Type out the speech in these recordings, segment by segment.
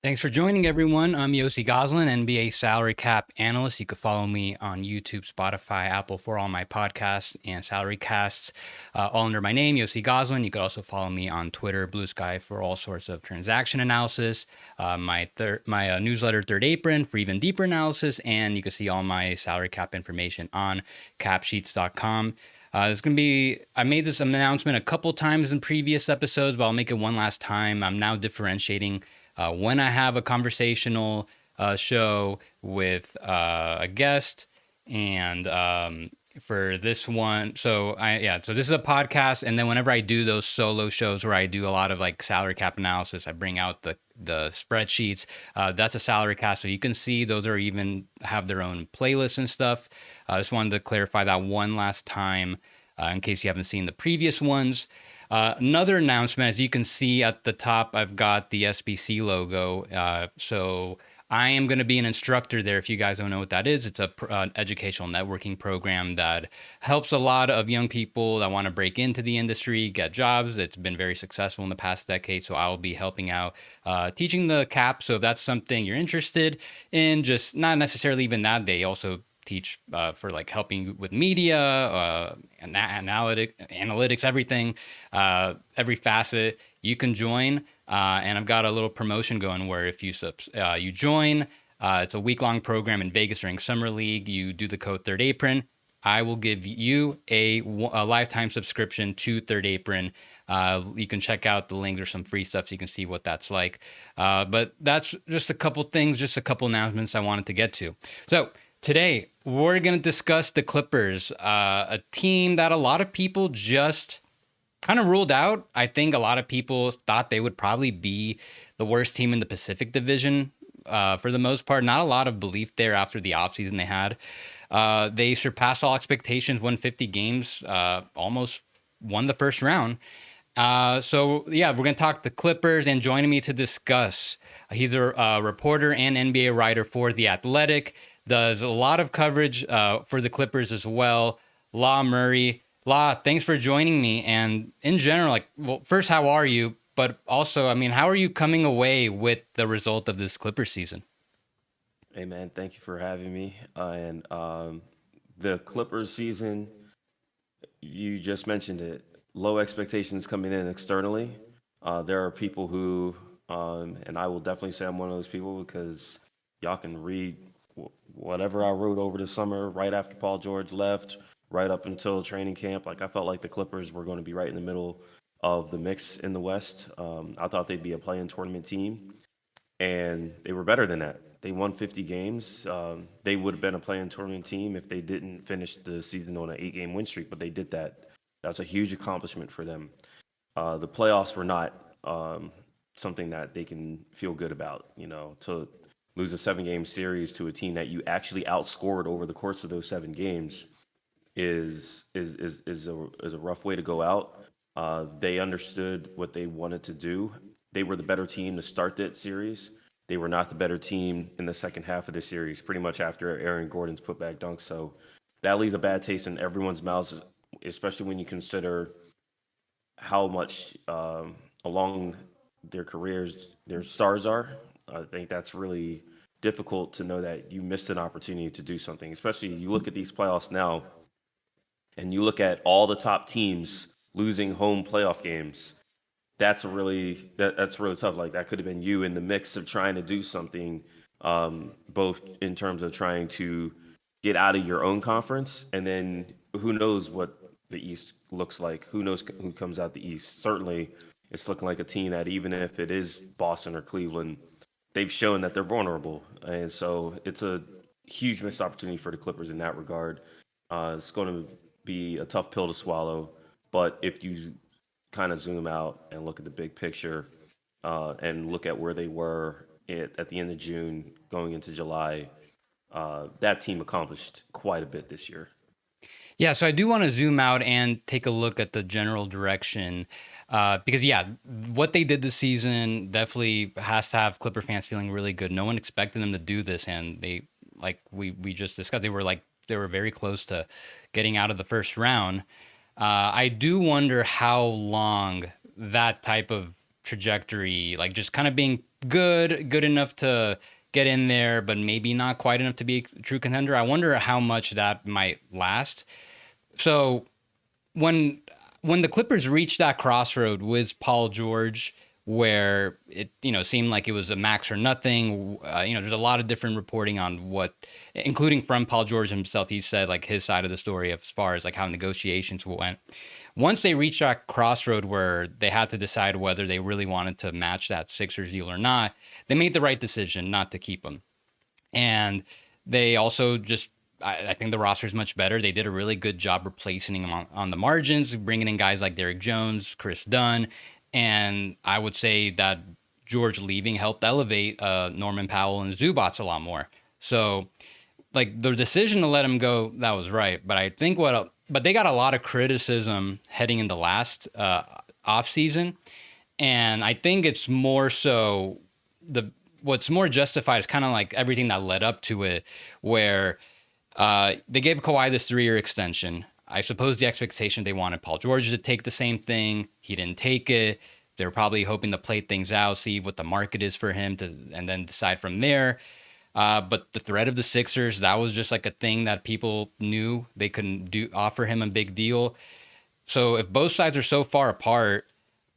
Thanks for joining, everyone. I'm Yossi Goslin, NBA salary cap analyst. You can follow me on YouTube, Spotify, Apple for all my podcasts and salary casts, all under my name, Yossi Goslin. You could also follow me on Twitter, Blue Sky, for all sorts of transaction analysis. My newsletter, Third Apron, for even deeper analysis, and you can see all my salary cap information on capsheets.com. It's going to be, I made this announcement a couple times in previous episodes, but I'll make it one last time. I'm now differentiating when I have a conversational show with a guest, and for this one, so this is a podcast, and then whenever I do those solo shows where I do a lot of like salary cap analysis, I bring out the spreadsheets. That's a salary cast, so you can see those are even have their own playlists and stuff. I just wanted to clarify that one last time in case you haven't seen the previous ones. Another announcement, as you can see at the top, I've got the SBC logo. So I am going to be an instructor there. If you guys don't know what that is, it's an educational networking program that helps a lot of young people that want to break into the industry, get jobs. It's been very successful in the past decade. So I'll be helping out, teaching the cap. So if that's something you're interested in, just not necessarily even that, they also teach for like helping with media, analytics, everything, every facet. You can join, and I've got a little promotion going where if you join, it's a week-long program in Vegas during Summer League. You do the code Third Apron, I will give you a lifetime subscription to Third Apron. You can check out the link. There's some free stuff so you can see what that's like. But that's just a couple things, just a couple announcements I wanted to get to. So today, we're going to discuss the Clippers, a team that a lot of people just kind of ruled out. I think a lot of people thought they would probably be the worst team in the Pacific Division for the most part. Not a lot of belief there after the offseason they had. They surpassed all expectations, won 50 games, almost won the first round. So we're going to talk the Clippers, and joining me to discuss, he's a reporter and NBA writer for The Athletic. Does a lot of coverage for the Clippers as well. Law Murray. Law, thanks for joining me. And in general, first, how are you? But also, how are you coming away with the result of this Clippers season? Hey man, thank you for having me. The Clippers season, you just mentioned it. Low expectations coming in externally. There are people who, and I will definitely say I'm one of those people because y'all can read whatever I wrote over the summer, right after Paul George left, right up until training camp. Like I felt like the Clippers were going to be right in the middle of the mix in the West. I thought they'd be a play-in tournament team, and they were better than that. They won 50 games. They would have been a play-in tournament team if they didn't finish the season on an 8-game win streak, but they did that. That's a huge accomplishment for them. The playoffs were not something that they can feel good about. To lose a 7-game series to a team that you actually outscored over the course of those 7 games is a rough way to go out. They understood what they wanted to do. They were the better team to start that series. They were not the better team in the second half of the series, pretty much after Aaron Gordon's putback dunk. So that leaves a bad taste in everyone's mouths, especially when you consider how much along their careers their stars are. I think that's really difficult to know that you missed an opportunity to do something. Especially you look at these playoffs now, and you look at all the top teams losing home playoff games. That's really tough. Like that could have been you in the mix of trying to do something, both in terms of trying to get out of your own conference, and then who knows what the East looks like? Who knows who comes out the East? Certainly, it's looking like a team that even if it is Boston or Cleveland, they've shown that they're vulnerable, and so it's a huge missed opportunity for the Clippers in that regard. It's going to be a tough pill to swallow, but if you kind of zoom out and look at the big picture and look at where they were at the end of June, going into July, that team accomplished quite a bit this year. Yeah, so I do want to zoom out and take a look at the general direction because, what they did this season definitely has to have Clipper fans feeling really good. No one expected them to do this, and they, like we just discussed, they were very close to getting out of the first round. I do wonder how long that type of trajectory, like just kind of being good enough to get in there, but maybe not quite enough to be a true contender. I wonder how much that might last. So when the Clippers reached that crossroad with Paul George, where it seemed like it was a max or nothing, there's a lot of different reporting on what, including from Paul George himself. He said like his side of the story as far as like how negotiations went. Once they reached that crossroad where they had to decide whether they really wanted to match that Sixers deal or not, they made the right decision not to keep him. And they also just, I think the roster is much better. They did a really good job replacing him on the margins, bringing in guys like Derrick Jones, Chris Dunn. And I would say that George leaving helped elevate Norman Powell and Zubats a lot more. So, like, the decision to let him go, that was right. But I think but they got a lot of criticism heading in the last offseason. And I think it's more so what's more justified is kind of like everything that led up to it, where they gave Kawhi this 3-year extension. I suppose the expectation they wanted Paul George to take the same thing. He didn't take it. They were probably hoping to play things out, see what the market is for him, and then decide from there. But the threat of the Sixers, that was just like a thing that people knew they couldn't offer him a big deal. So if both sides are so far apart,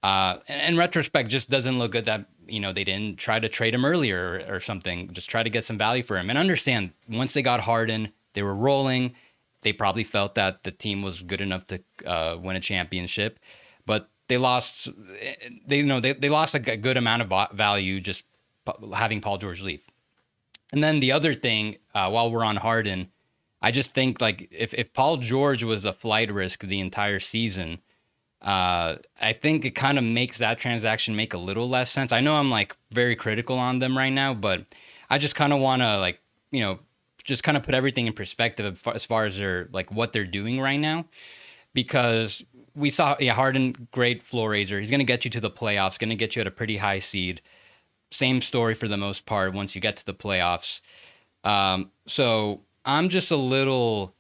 in retrospect, just doesn't look good that they didn't try to trade him earlier or something. Just try to get some value for him. And understand, once they got Harden, they were rolling. They probably felt that the team was good enough to win a championship, but they lost. They lost a good amount of value just having Paul George leave. And then the other thing, while we're on Harden, I just think like if Paul George was a flight risk the entire season, I think it kind of makes that transaction make a little less sense. I know I'm like very critical on them right now, but I just kind of want to just kind of put everything in perspective as far as like what they're doing right now, because we saw Harden, great floor raiser. He's going to get you to the playoffs, going to get you at a pretty high seed. Same story for the most part once you get to the playoffs. So I'm just a little,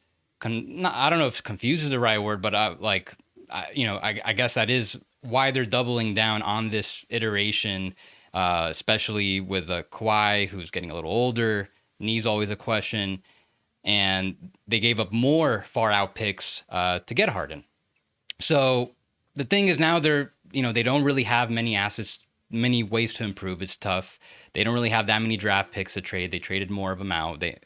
I don't know if confused is the right word, but I guess that is why they're doubling down on this iteration, especially with Kawhi, who's getting a little older. Knee's always a question. And they gave up more far out picks to get Harden. So the thing is now they don't really have many assets, many ways to improve. It's tough. They don't really have that many draft picks to trade. They traded more of them out. They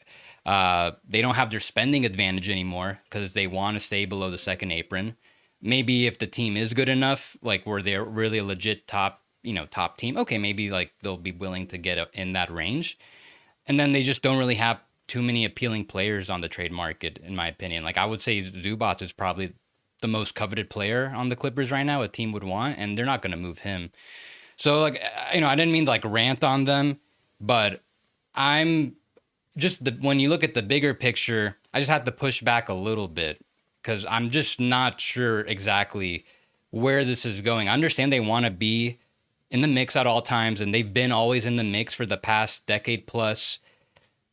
don't have their spending advantage anymore because they want to stay below the second apron. Maybe if the team is good enough, like where they're really a legit top team, okay, maybe like they'll be willing to get in that range. And then they just don't really have too many appealing players on the trade market, in my opinion. Like I would say Zubats is probably the most coveted player on the Clippers right now a team would want, and they're not going to move him. So like, I didn't mean to like rant on them, but I'm just when you look at the bigger picture, I just have to push back a little bit because I'm just not sure exactly where this is going. I understand they want to be in the mix at all times, and they've been always in the mix for the past decade plus,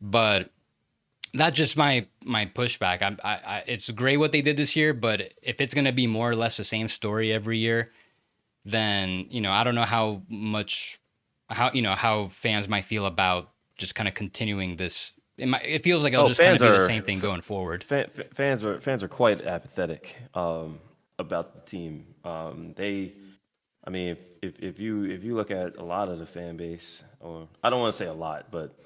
but that's just my pushback. It's great what they did this year, but if it's going to be more or less the same story every year, then I don't know how fans might feel about just kind of continuing this. It feels like it'll just kind of be the same thing going forward. Fans are quite apathetic about the team. If you look at a lot of the fan base, or I don't want to say a lot, but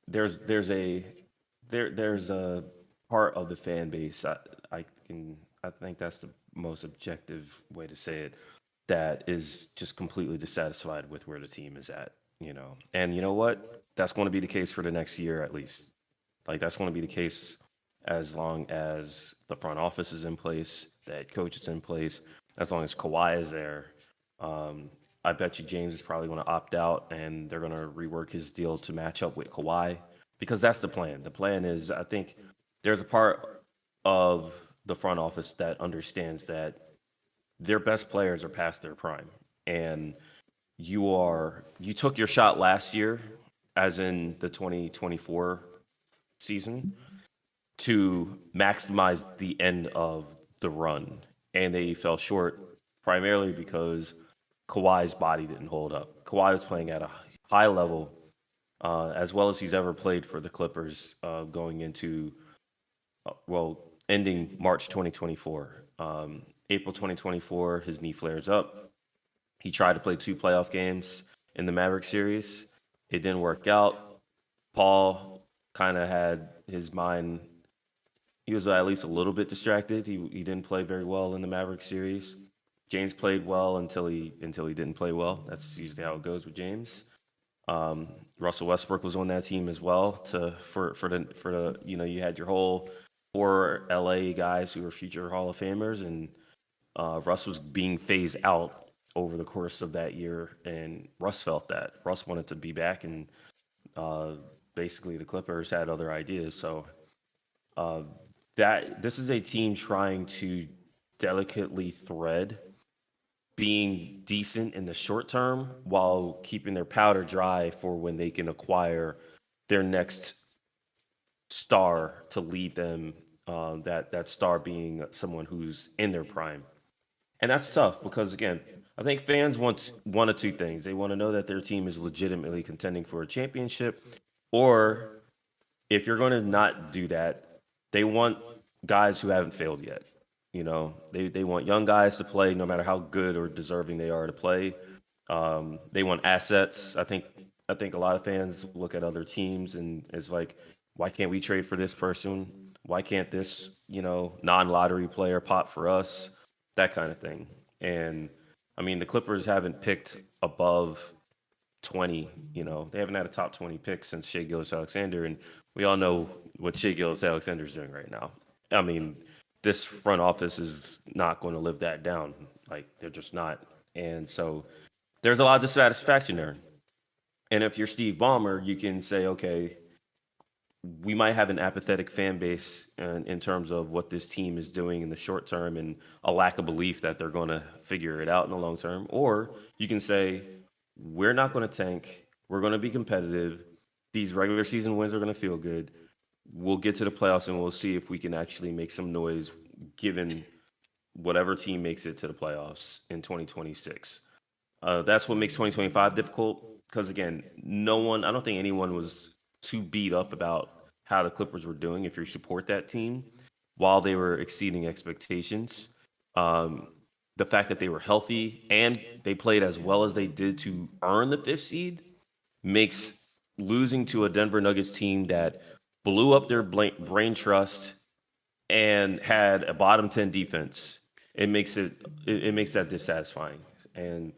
there's a part of the fan base. I think that's the most objective way to say it, that is just completely dissatisfied with where the team is at. And you know what? That's going to be the case for the next year at least. Like that's going to be the case as long as the front office is in place, the head coach is in place, as long as Kawhi is there. I bet you James is probably going to opt out, and they're going to rework his deal to match up with Kawhi, because that's the plan. The plan is, I think there's a part of the front office that understands that their best players are past their prime, and you took your shot last year, as in the 2024 season, to maximize the end of the run, and they fell short primarily because Kawhi's body didn't hold up. Kawhi was playing at a high level, as well as he's ever played for the Clippers, going into ending March 2024. April 2024, his knee flares up. He tried to play 2 playoff games in the Maverick series. It didn't work out. Paul kind of had his mind. He was at least a little bit distracted. He didn't play very well in the Maverick series. James played well until he didn't play well. That's usually how it goes with James. Russell Westbrook was on that team as well. For the you had your whole 4 LA guys who were future Hall of Famers, and Russ was being phased out over the course of that year, and Russ felt that. Russ wanted to be back, and uh, basically the Clippers had other ideas. So uh, that this is a team trying to delicately thread being decent in the short term while keeping their powder dry for when they can acquire their next star to lead them. That star being someone who's in their prime, and that's tough because again, I think fans want one of two things. They want to know that their team is legitimately contending for a championship, or if you're going to not do that, they want guys who haven't failed yet. They want young guys to play no matter how good or deserving they are to play. They want assets. I think a lot of fans look at other teams and it's like, why can't we trade for this person? Why can't this non-lottery player pop for us? That kind of thing. And I mean, the Clippers haven't picked above 20. They haven't had a top 20 pick since Shea Gilgeous-Alexander, and we all know what Shea Gilgeous-Alexander is doing right now. I mean, this front office is not going to live that down. Like, they're just not. And so there's a lot of dissatisfaction there. And if you're Steve Ballmer, you can say, okay, we might have an apathetic fan base in terms of what this team is doing in the short term and a lack of belief that they're going to figure it out in the long term. Or you can say, we're not going to tank. We're going to be competitive. These regular season wins are going to feel good. We'll get to the playoffs and we'll see if we can actually make some noise given whatever team makes it to the playoffs in 2026. That's what makes 2025 difficult because, again, I don't think anyone was too beat up about how the Clippers were doing if you support that team while they were exceeding expectations. The fact that they were healthy and they played as well as they did to earn the 5th seed makes losing to a Denver Nuggets team that blew up their brain trust and had a bottom 10 defense. It makes that dissatisfying. And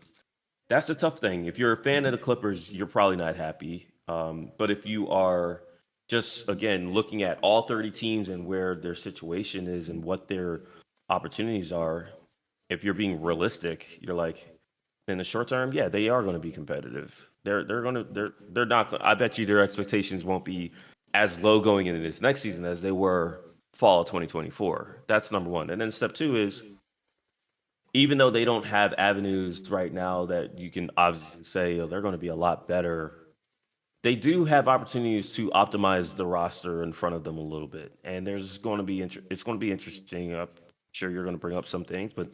that's the tough thing. If you're a fan of the Clippers, you're probably not happy. But if you are just, again, looking at all 30 teams and where their situation is and what their opportunities are, if you're being realistic, you're like, in the short term, yeah, they are going to be competitive. They're not. I bet you their expectations won't be as low going into this next season as they were fall of 2024. That's number one. And then step two is, even though they don't have avenues right now that you can obviously say, oh, they're going to be a lot better, they do have opportunities to optimize the roster in front of them a little bit. And there's going to be it's going to be interesting. I'm sure you're going to bring up some things, but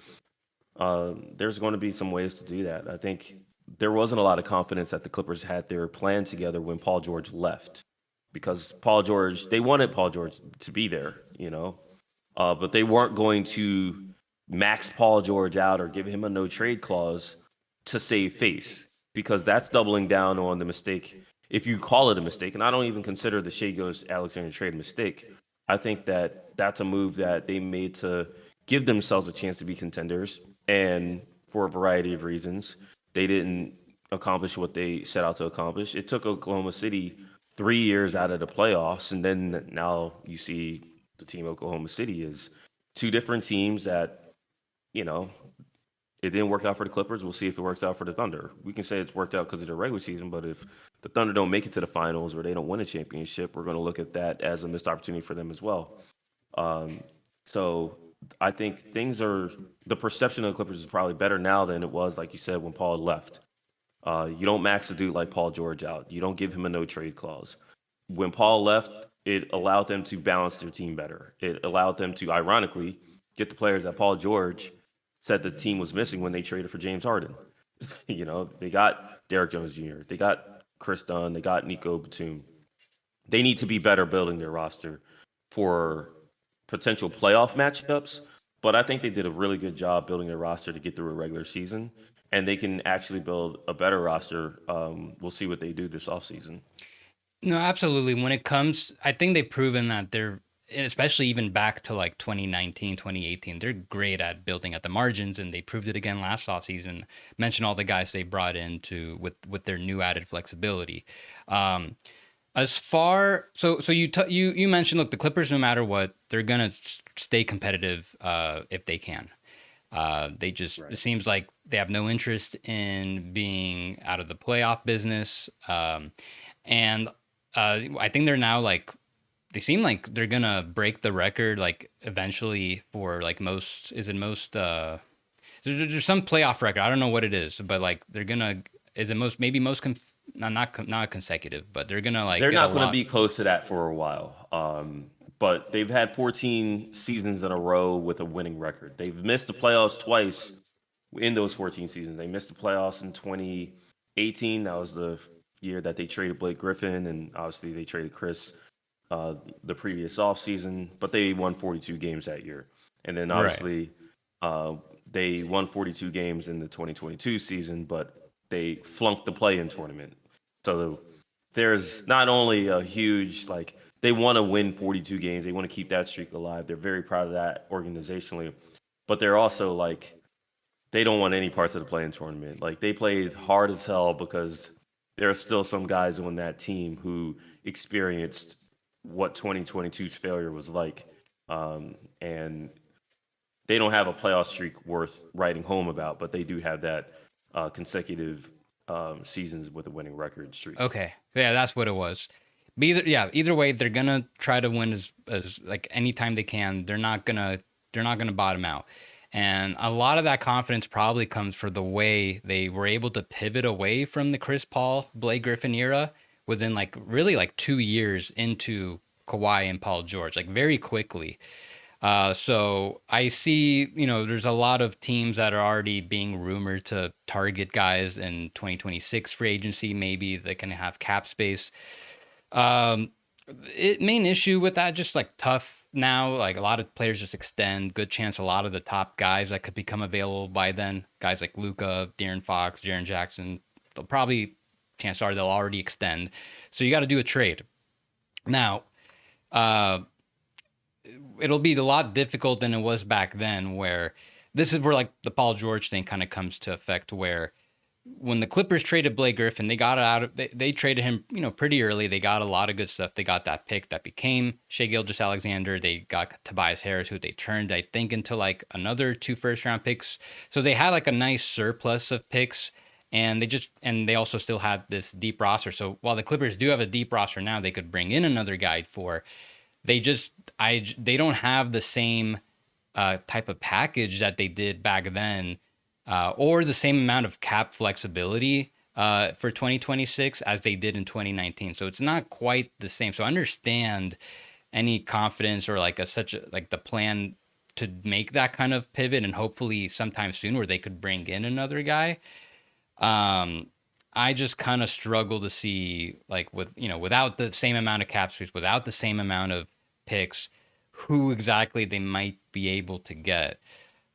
there's going to be some ways to do that. I think there wasn't a lot of confidence that the Clippers had their plan together when Paul George left, because they wanted Paul George to be there, but they weren't going to max Paul George out or give him a no trade clause to save face, because that's doubling down on the mistake. If you call it a mistake, and I don't even consider the Shea Gilgeous-Alexander trade a mistake, I think that that's a move that they made to give themselves a chance to be contenders. And for a variety of reasons, they didn't accomplish what they set out to accomplish. It took Oklahoma City 3 years out of the playoffs, and then now you see the team Oklahoma City is two different teams that, it didn't work out for the Clippers. We'll see if it works out for the Thunder. We can say it's worked out because of the regular season, but if the Thunder don't make it to the finals or they don't win a championship, we're going to look at that as a missed opportunity for them as well. So I think the perception of the Clippers is probably better now than it was, like you said, when Paul left. You don't max a dude like Paul George out. You don't give him a no trade clause. When Paul left, it allowed them to balance their team better. It allowed them to, ironically, get the players that Paul George said the team was missing when they traded for James Harden. They got Derrick Jones Jr., they got Chris Dunn, they got Nico Batum. They need to be better building their roster for potential playoff matchups. But I think they did a really good job building their roster to get through a regular season, and they can actually build a better roster. We'll see what they do this offseason. No, absolutely. When it comes, I think they've proven that they're, especially even back to like 2019, 2018, they're great at building at the margins, and they proved it again last offseason. Mention all the guys they brought in to with their new added flexibility. Um, as far so you mentioned, look, the Clippers, no matter what, they're gonna stay competitive if they can. They just, it Right. seems like they have no interest in being out of the playoff business. And I think they're now like, they seem like they're gonna break the record like eventually for like most, is it most there's some playoff record, I don't know what it is, but like they're gonna, is it most, maybe most not consecutive, but they're gonna like They're get a not going to lot. be close to that for a while. But they've had 14 seasons in a row with a winning record. They've missed the playoffs twice in those 14 seasons. They missed the playoffs in 2018. That was the year that they traded Blake Griffin, and obviously they traded Chris the previous offseason, but they won 42 games that year. And then Right. obviously uh, they won 42 games in the 2022 season, but they flunked the play in tournament. So there's not only a huge, like, they want to win 42 games, they want to keep that streak alive. They're very proud of that organizationally, but they're also like, they don't want any parts of the play in tournament. Like, they played hard as hell because there are still some guys on that team who experienced what 2022's failure was like. And they don't have a playoff streak worth writing home about, but they do have that consecutive seasons with a winning record streak. Okay. Yeah, that's what it was. But either way, they're gonna try to win as like anytime they can. They're not gonna bottom out. And a lot of that confidence probably comes for the way they were able to pivot away from the Chris Paul, Blake Griffin era within like really like 2 years into Kawhi and Paul George, like very quickly. So I see, there's a lot of teams that are already being rumored to target guys in 2026 free agency. Maybe they can have cap space. Um, Main issue with that, just like tough now, like a lot of players just extend. Good chance a lot of the top guys that could become available by then, guys like Luca, De'Aaron Fox, Jaren Jackson, they'll probably, chances are they'll already extend. So you got to do a trade. Now, uh, it'll be a lot difficult than it was back then, where this is where like the Paul George thing kind of comes to effect, where when the Clippers traded Blake Griffin, they got it out of, they traded him, pretty early. They got a lot of good stuff. They got that pick that became Shea Gilgeous-Alexander. They got Tobias Harris, who they turned, I think, into like another 2 first-round picks. So they had like a nice surplus of picks, and they also still had this deep roster. So while the Clippers do have a deep roster now, they could bring in another guy for. They don't have the same type of package that they did back then, or the same amount of cap flexibility for 2026 as they did in 2019. So it's not quite the same. So I understand any confidence or like like the plan to make that kind of pivot, and hopefully sometime soon where they could bring in another guy. Um, I just kind of struggle to see, like, without the same amount of cap space, without the same amount of picks, who exactly they might be able to get.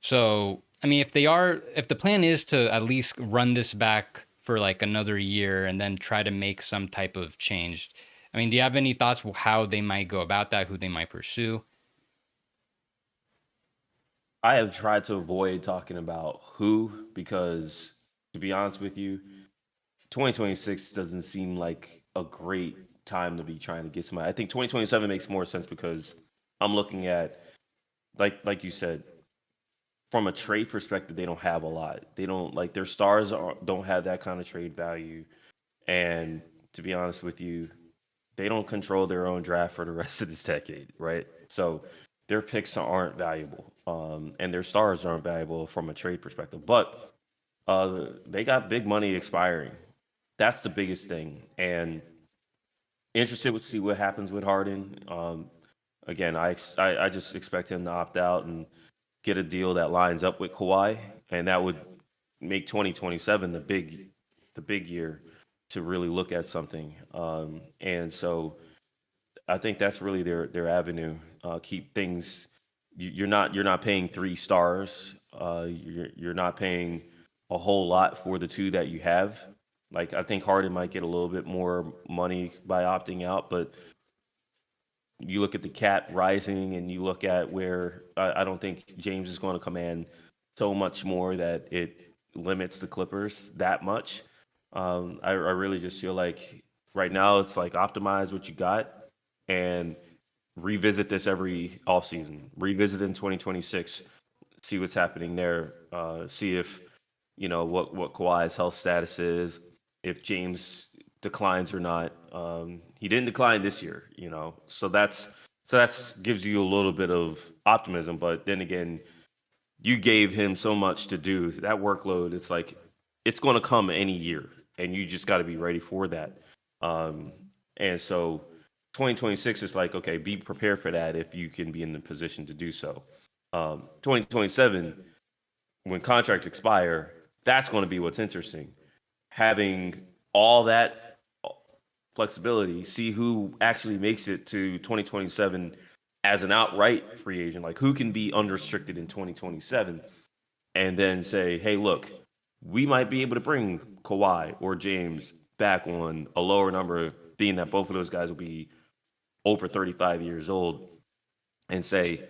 So, I mean, if the plan is to at least run this back for like another year and then try to make some type of change, I mean, do you have any thoughts how they might go about that, who they might pursue? I have tried to avoid talking about who because, to be honest with you, 2026 doesn't seem like a great time to be trying to get somebody. I think 2027 makes more sense because I'm looking at, like you said, from a trade perspective, they don't have a lot. They don't, like, their stars don't have that kind of trade value. And to be honest with you, they don't control their own draft for the rest of this decade, right? So their picks aren't valuable, and their stars aren't valuable from a trade perspective. But they got big money expiring. That's the biggest thing. And interested to see what happens with Harden. Again, I just expect him to opt out and get a deal that lines up with Kawhi, and that would make 2027 the big year to really look at something. And so I think that's really their avenue. Keep things. You're not paying 3 stars. You're not paying a whole lot for the two that you have. Like I think Harden might get a little bit more money by opting out, but you look at the cap rising, and you look at where I don't think James is going to command so much more that it limits the Clippers that much. I really just feel like right now it's like optimize what you got and revisit this every offseason. Revisit in 2026, see what's happening there. See if what Kawhi's health status is, if James declines or not. He didn't decline this year, so that's gives you a little bit of optimism. But then again, you gave him so much to do. That workload, it's like it's going to come any year, and you just got to be ready for that. Um, and so 2026 is like, okay, be prepared for that if you can be in the position to do so. 2027, when contracts expire, that's going to be what's interesting. Having all that flexibility, see who actually makes it to 2027 as an outright free agent, like who can be unrestricted in 2027, and then say, hey, look, we might be able to bring Kawhi or James back on a lower number, being that both of those guys will be over 35 years old, and say,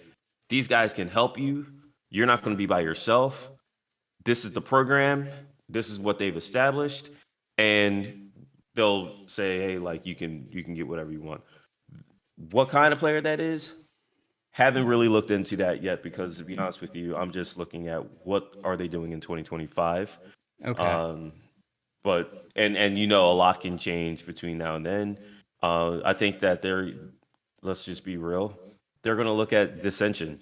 these guys can help you. You're not going to be by yourself. This is the program. This is what they've established. And they'll say, hey, like you can get whatever you want. What kind of player that is, haven't really looked into that yet because to be honest with you, I'm just looking at what are they doing in 2025. Okay. Um, but a lot can change between now and then. I think that let's just be real, they're going to look at dissension.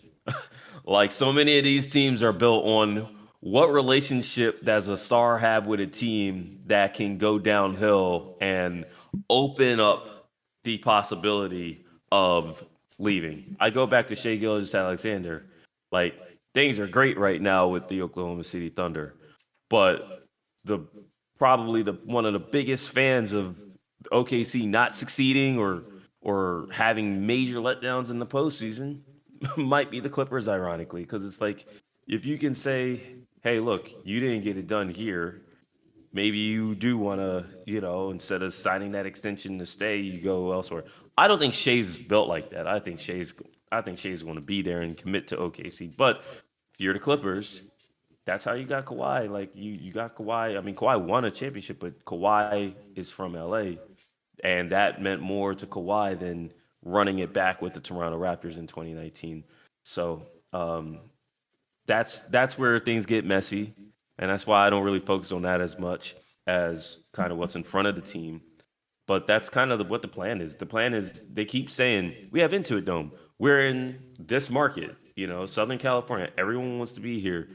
Like so many of these teams are built on what relationship does a star have with a team that can go downhill and open up the possibility of leaving. I go back to Shea Gilgeous-Alexander. Like things are great right now with the Oklahoma City Thunder, but the probably the one of the biggest fans of OKC not succeeding or having major letdowns in the postseason might be the Clippers, ironically, because it's like if you can say, "Hey, look, you didn't get it done here. Maybe you do want to, instead of signing that extension to stay, you go elsewhere." I don't think Shea's built like that. I think Shea's going to be there and commit to OKC. But if you're the Clippers, that's how you got Kawhi. Like you got Kawhi. I mean, Kawhi won a championship, but Kawhi is from LA, and that meant more to Kawhi than running it back with the Toronto Raptors in 2019. So that's where things get messy, and that's why I don't really focus on that as much as kind of what's in front of the team. But that's kind of what the plan is. The plan is they keep saying we have Intuit Dome. We're in this market, Southern California. Everyone wants to be here.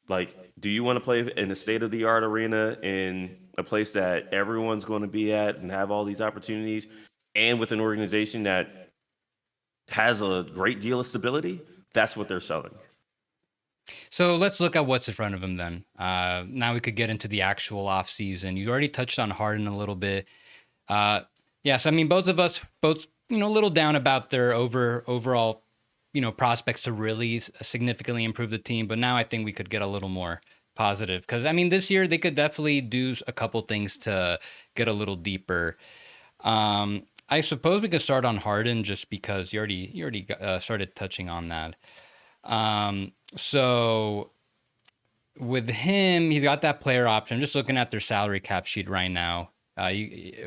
Like, do you want to play in a state of the art arena in a place that everyone's going to be at and have all these opportunities, and with an organization that has a great deal of stability? That's what they're selling. So let's look at what's in front of him then. Now we could get into the actual offseason. You already touched on Harden a little bit. Yes, I mean, both of us, a little down about their overall, prospects to really significantly improve the team. But now I think we could get a little more positive because, I mean, this year they could definitely do a couple things to get a little deeper. I suppose we could start on Harden just because you already started touching on that. So with him, he's got that player option. I'm just looking at their salary cap sheet right now.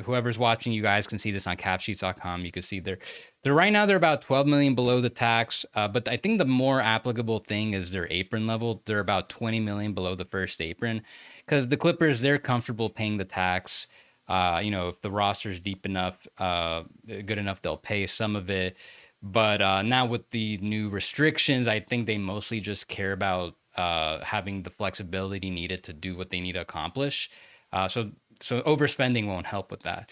Whoever's watching, you guys can see this on capsheets.com. You can see they're right now they're about 12 million below the tax. But I think the more applicable thing is their apron level. They're about 20 million below the first apron because the Clippers, they're comfortable paying the tax. If the roster's deep enough, good enough, they'll pay some of it. But now with the new restrictions, I think they mostly just care about having the flexibility needed to do what they need to accomplish. So overspending won't help with that.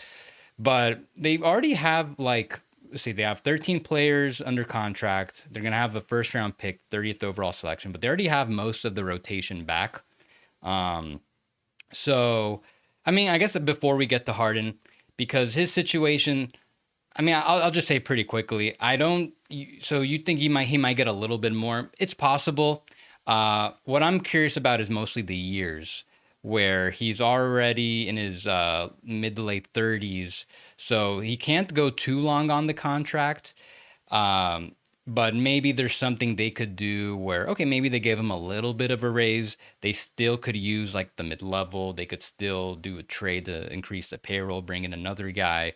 But they already have they have 13 players under contract. They're going to have a first round pick, 30th overall selection, but they already have most of the rotation back. So, I mean, I guess before we get to Harden, because his situation, I mean, I'll just say pretty quickly. I don't. So you think he might get a little bit more? It's possible. What I'm curious about is mostly the years where he's already in his mid to late 30s, so he can't go too long on the contract. Um, but maybe there's something they could do where, okay, maybe they gave him a little bit of a raise. They still could use like the mid level. They could still do a trade to increase the payroll, bring in another guy.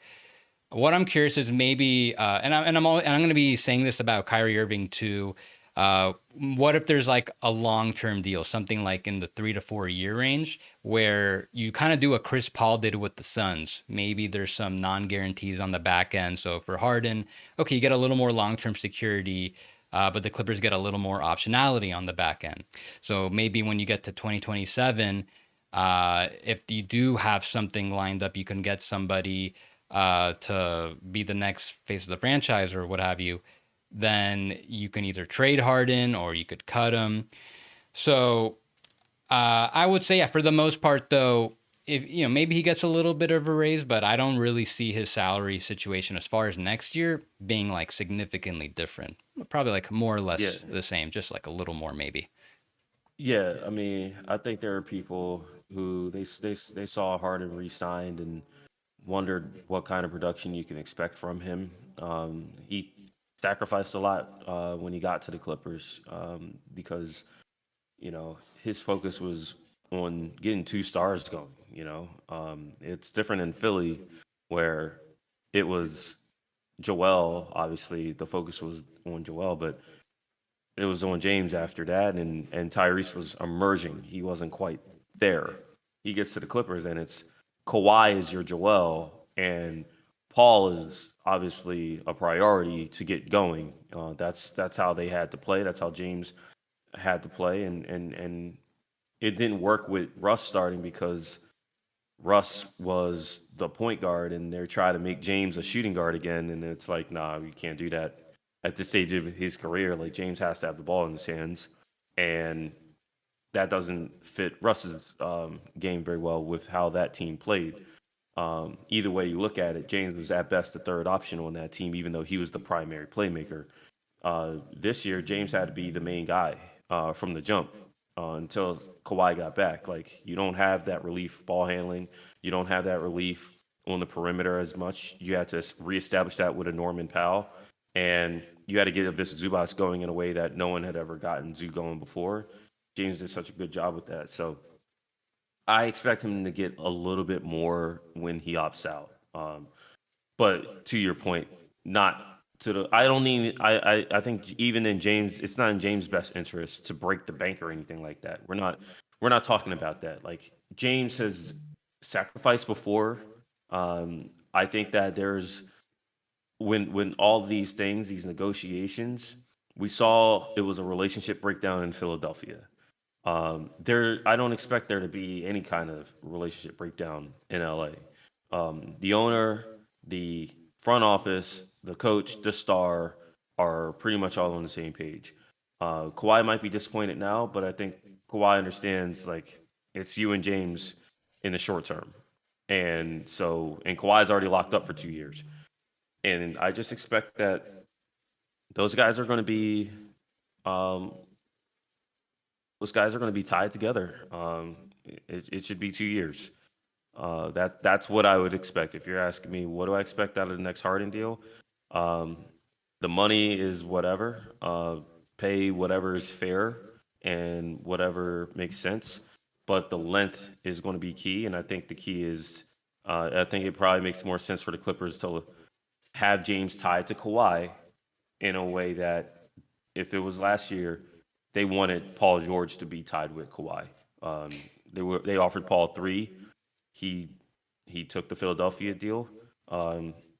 What I'm curious is maybe, and I'm going to be saying this about Kyrie Irving too. What if there's like a long-term deal, something like in the 3 to 4 year range, where you kind of do what Chris Paul did with the Suns? Maybe there's some non-guarantees on the back end. So for Harden, okay, you get a little more long-term security, but the Clippers get a little more optionality on the back end. So maybe when you get to 2027, if you do have something lined up, you can get somebody to be the next face of the franchise or what have you, then you can either trade Harden or you could cut him. So I would say, yeah, for the most part, though, if maybe he gets a little bit of a raise, but I don't really see his salary situation as far as next year being like significantly different. Probably like more or Yeah, less the same, just like a little more maybe. yeah. I mean, I think there are people who they saw Harden re-signed and wondered what kind of production you can expect from him. He sacrificed a lot when he got to the Clippers because his focus was on getting 2 stars going. It's different in Philly where it was Joel. Obviously, the focus was on Joel, but it was on James after that, and Tyrese was emerging. He wasn't quite there. He gets to the Clippers, and it's Kawhi is your Joel, and Paul is obviously a priority to get going. That's how they had to play. That's how James had to play, and it didn't work with Russ starting because Russ was the point guard, and they're trying to make James a shooting guard again, and it's like, nah, we can't do that at this stage of his career. Like James has to have the ball in his hands, and that doesn't fit Russ's game very well with how that team played. Either way you look at it, James was at best the third option on that team, even though he was the primary playmaker. This year, James had to be the main guy from the jump until Kawhi got back. Like you don't have that relief ball handling, you don't have that relief on the perimeter as much. You had to reestablish that with a Norman Powell, and you had to get this Zubas going in a way that no one had ever gotten Zoo going before. James did such a good job with that. So I expect him to get a little bit more when he opts out. But to your point, not to the. I don't even. I think even in James, it's not in James' best interest to break the bank or anything like that. We're not talking about that. Like James has sacrificed before. I think that there's when all these things, these negotiations, we saw it was a relationship breakdown in Philadelphia. I don't expect there to be any kind of relationship breakdown in LA. The owner, the front office, the coach, the star are pretty much all on the same page. Kawhi might be disappointed now, but I think Kawhi understands like it's you and James in the short term, and Kawhi's already locked up for 2 years, and I just expect that those guys are going to be um, those guys are going to be tied together. It should be 2 years. That's what I would expect. If you're asking me, what do I expect out of the next Harden deal? Um, the money is whatever. Pay whatever is fair and whatever makes sense. But the length is going to be key, and I think the key is, I think it probably makes more sense for the Clippers to have James tied to Kawhi in a way that if it was last year, they wanted Paul George to be tied with Kawhi. Um, they offered Paul 3. He he took the Philadelphia deal.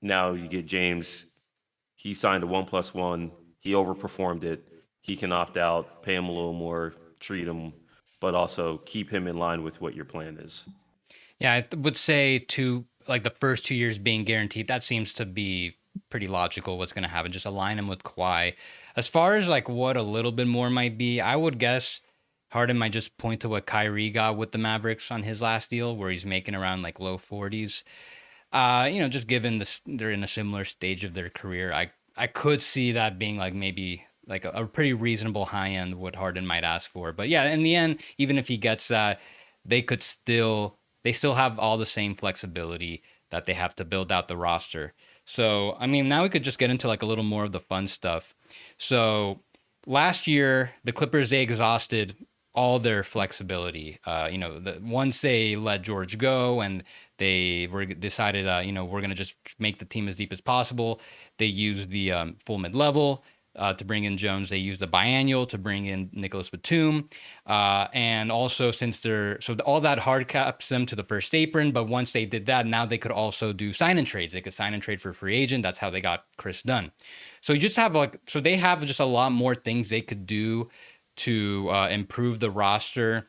Now you get James. He signed a 1+1. He overperformed it. He can opt out, pay him a little more, treat him, but also keep him in line with what your plan is. Yeah, would say to like the first 2 years being guaranteed, that seems to be pretty logical what's going to happen. Just align him with Kawhi. As far as like what a little bit more might be, I would guess Harden might just point to what Kyrie got with the Mavericks on his last deal, where he's making around like low 40s. Just given this, they're in a similar stage of their career, I could see that being like maybe like a pretty reasonable high end what Harden might ask for. But yeah, in the end, even if he gets that, they still have all the same flexibility that they have to build out the roster. So I mean, now we could just get into like a little more of the fun stuff. So last year, the Clippers, they exhausted all their flexibility. Once they let George go and they were decided, we're going to just make the team as deep as possible. They used the full mid level to bring in Jones. They used the biannual to bring in Nicholas Batum. And also, all that hard caps them to the first apron. But once they did that, now they could also do sign and trades. They could sign and trade for free agent. That's how they got Chris Dunn. So you just have they have just a lot more things they could do to improve the roster.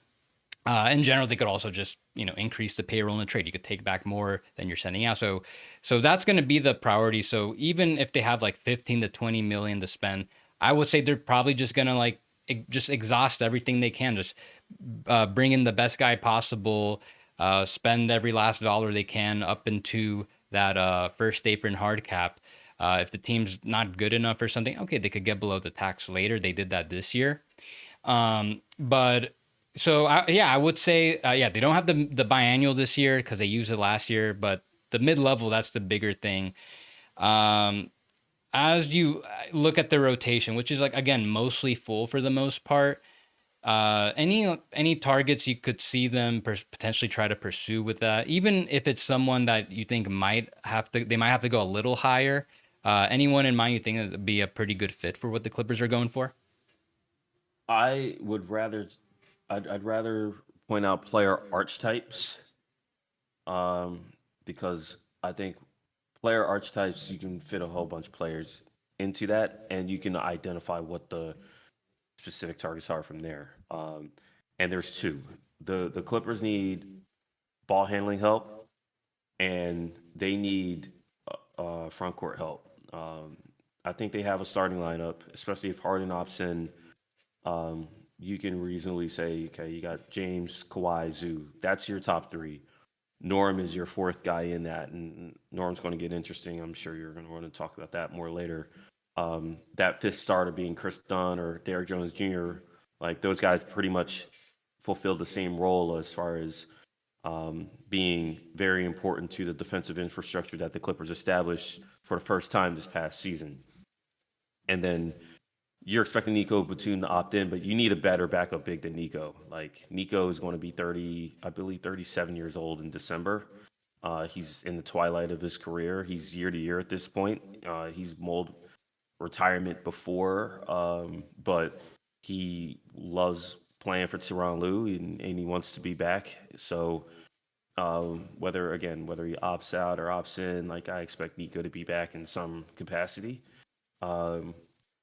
In general, they could also just increase the payroll in the trade. You could take back more than you're sending out. So that's going to be the priority. So even if they have like 15 to 20 million to spend, I would say they're probably just going to just exhaust everything they can. Just bring in the best guy possible. Spend every last dollar they can up into that first apron hard cap. If the team's not good enough or something, okay, they could get below the tax later. They did that this year. But so I would say, they don't have the biannual this year because they used it last year, but the mid-level, that's the bigger thing. As you look at the rotation, which is like, again, mostly full for the most part, any targets you could see them potentially try to pursue with that, even if it's someone that you think they might have to go a little higher. Anyone in mind you think that would be a pretty good fit for what the Clippers are going for? I would rather, I'd rather point out player archetypes, um, because I think player archetypes, you can fit a whole bunch of players into that, and you can identify what the specific targets are from there. And there's two. The Clippers need ball handling help, and they need front court help. I think they have a starting lineup, especially if Harden opts in. You can reasonably say, okay, you got James, Kawhi, Zoo. That's your top three. Norm is your fourth guy in that, and Norm's going to get interesting. I'm sure you're going to want to talk about that more later. That fifth starter being Chris Dunn or Derrick Jones Jr., like those guys pretty much fulfill the same role as far as being very important to the defensive infrastructure that the Clippers established for the first time this past season. And then you're expecting Nico Batum to opt in, but you need a better backup big than Nico. Like Nico is going to be 30, I believe 37 years old in December. He's in the twilight of his career. He's year to year at this point. He's mulled retirement before, but he loves playing for Tyronn Lue and he wants to be back. So whether he opts out or opts in, like I expect Nico to be back in some capacity. Um,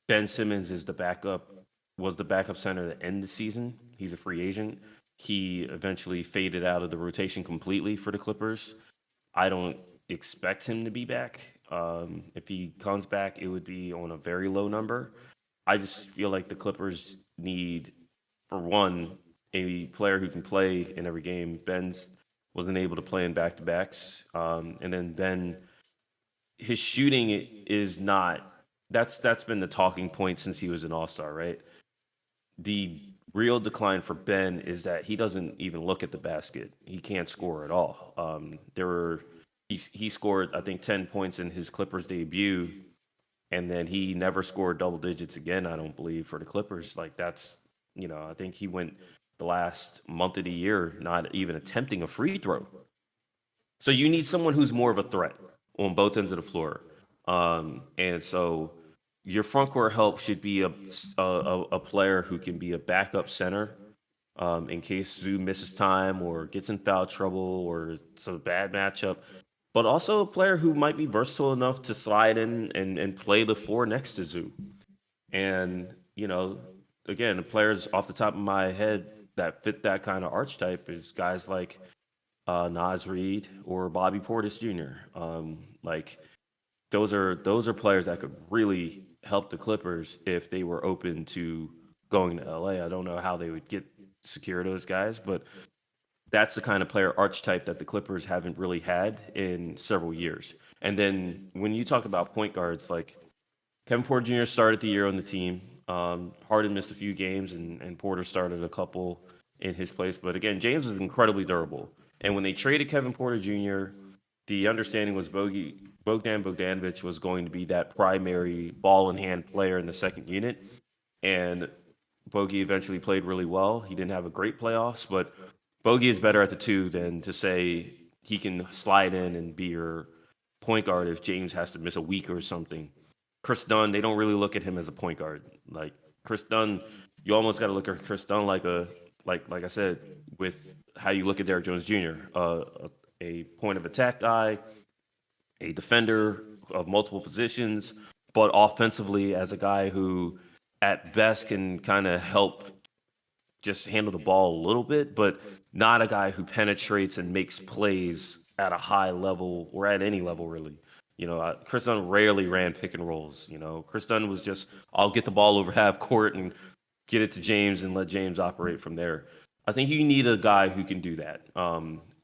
Ben Simmons was the backup center to end the season. He's a free agent. He eventually faded out of the rotation completely for the Clippers. I don't expect him to be back. If he comes back, it would be on a very low number. I just feel like the Clippers need, for one, a player who can play in every game. Ben's wasn't able to play in back to backs, and then Ben, his shooting is not. That's been the talking point since he was an All Star, right? The real decline for Ben is that he doesn't even look at the basket. He can't score at all. He scored I think 10 points in his Clippers debut, and then he never scored double digits again. I don't believe for the Clippers. Like that's I think he went the last month of the year not even attempting a free throw. So you need someone who's more of a threat on both ends of the floor. And so your front court help should be a player who can be a backup center in case Zoo misses time or gets in foul trouble or it's a bad matchup, but also a player who might be versatile enough to slide in and play the four next to Zoo. And, again, the players off the top of my head that fit that kind of archetype is guys like Nas Reed or Bobby Portis Jr. Like those are players that could really help the Clippers if they were open to going to LA. I don't know how they would get secure those guys. But that's the kind of player archetype that the Clippers haven't really had in several years. And then when you talk about point guards, like Kevin Porter Jr. started the year on the team. Harden missed a few games, and Porter started a couple in his place. But again, James was incredibly durable. And when they traded Kevin Porter Jr., the understanding was Bogdan Bogdanovic was going to be that primary ball in hand player in the second unit. And Bogey eventually played really well. He didn't have a great playoffs, but Bogey is better at the two than to say he can slide in and be your point guard if James has to miss a week or something. Chris Dunn, they don't really look at him as a point guard. Like Chris Dunn, you almost got to look at Chris Dunn like I said, with how you look at Derrick Jones Jr., a point of attack guy, a defender of multiple positions, but offensively as a guy who at best can kind of help just handle the ball a little bit, but not a guy who penetrates and makes plays at a high level or at any level, really. Chris Dunn rarely ran pick and rolls. Chris Dunn was just, I'll get the ball over half court and get it to James and let James operate from there. I think you need a guy who can do that.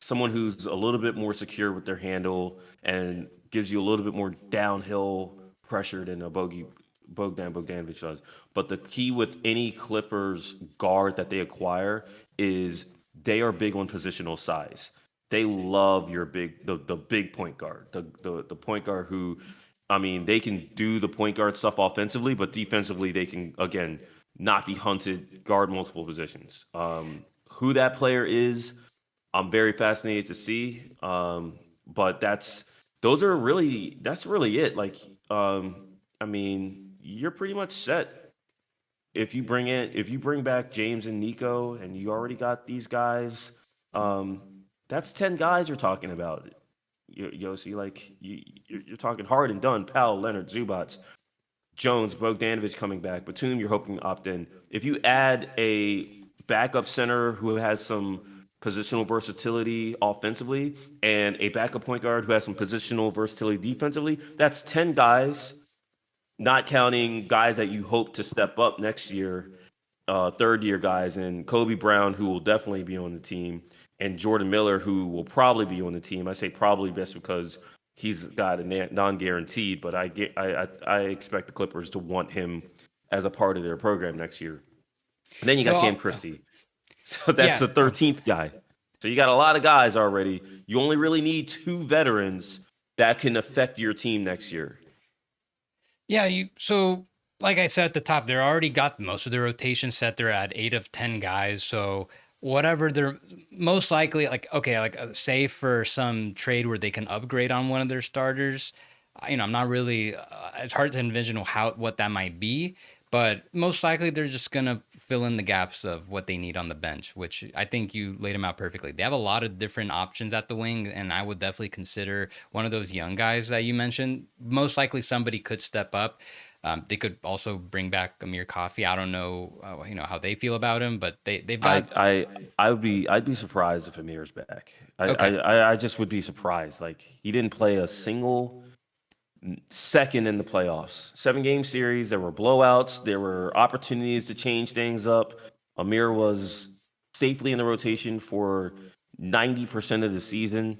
Someone who's a little bit more secure with their handle and gives you a little bit more downhill pressure than a Bogdan Bogdanovic does. But the key with any Clippers guard that they acquire is they are big on positional size. They love the big point guard, the point guard who, I mean, they can do the point guard stuff offensively, but defensively they can again not be hunted, guard multiple positions. Who that player is, I'm very fascinated to see. But that's really it. Like, I mean, you're pretty much set if you bring back James and Nico, and you already got these guys. That's 10 guys you're talking about. Yossi, like you're talking Harden, Dunn, Powell, Leonard, Zubats, Jones, Bogdanovic coming back. Batum, you're hoping to opt in. If you add a backup center who has some positional versatility offensively and a backup point guard who has some positional versatility defensively, that's 10 guys, not counting guys that you hope to step up next year, third year guys, and Kobe Brown, who will definitely be on the team, and Jordan Miller, who will probably be on the team. I say probably just because he's got a non-guaranteed, but I expect the Clippers to want him as a part of their program next year. And then you got Cam Christie. So that's the 13th guy. So you got a lot of guys already. You only really need 2 veterans that can affect your team next year. Yeah, so like I said at the top, they're already got most of their rotation set. They're at 8 of 10 guys. So whatever they're most likely, say for some trade where they can upgrade on one of their starters, I'm not really, it's hard to envision what that might be, but most likely they're just going to fill in the gaps of what they need on the bench, which I think you laid them out perfectly. They have a lot of different options at the wing, and I would definitely consider one of those young guys that you mentioned. Most likely somebody could step up. They could also bring back Amir Coffey. I don't know, how they feel about him, but they've got. I'd be surprised if Amir's back. I just would be surprised. Like he didn't play a single second in the playoffs. 7-game series. There were blowouts. There were opportunities to change things up. Amir was safely in the rotation for 90% of the season.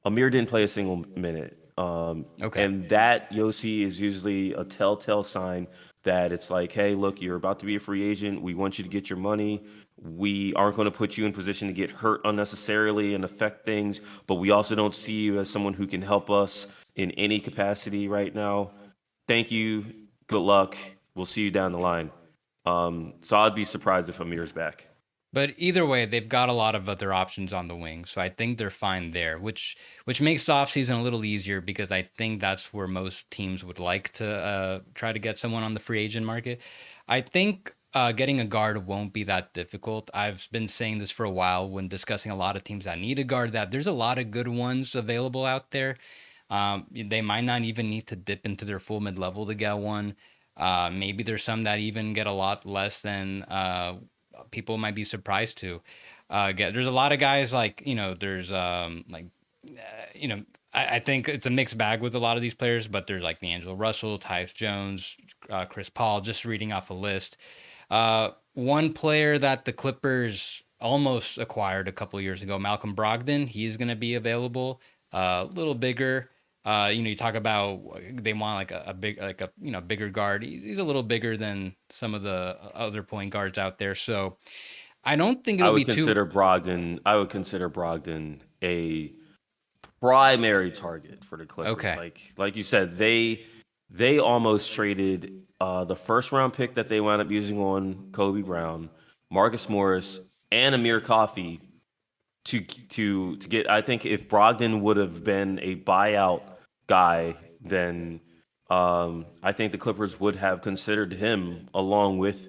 Amir didn't play a single minute. And that, Yossi, is usually a telltale sign that it's like, hey, look, you're about to be a free agent. We want you to get your money. We aren't going to put you in position to get hurt unnecessarily and affect things, but we also don't see you as someone who can help us in any capacity right now. Thank you. Good luck. We'll see you down the line. So I'd be surprised if Amir's back. But either way, they've got a lot of other options on the wing, so I think they're fine there, which makes the offseason a little easier because I think that's where most teams would like to try to get someone on the free agent market. I think getting a guard won't be that difficult. I've been saying this for a while when discussing a lot of teams that need a guard, that there's a lot of good ones available out there. They might not even need to dip into their full mid-level to get one. Maybe there's some that even get a lot less than people might be surprised to get. There's a lot of guys there's I think it's a mixed bag with a lot of these players, but there's like D'Angelo Russell, Tyus Jones, Chris Paul, just reading off a list. One one player that the Clippers almost acquired a couple years ago, Malcolm Brogdon, he's going to be available. A little bigger. You talk about they want like a big, like a bigger guard. He's a little bigger than some of the other point guards out there. So I don't think I it'll would be too. consider Brogdon. I would consider Brogdon a primary target for the Clippers. Okay. Like you said, they almost traded the first round pick that they wound up using on Kobe Brown, Marcus Morris, and Amir Coffey to get. I think if Brogdon would have been a buyout guy, then I think the Clippers would have considered him along with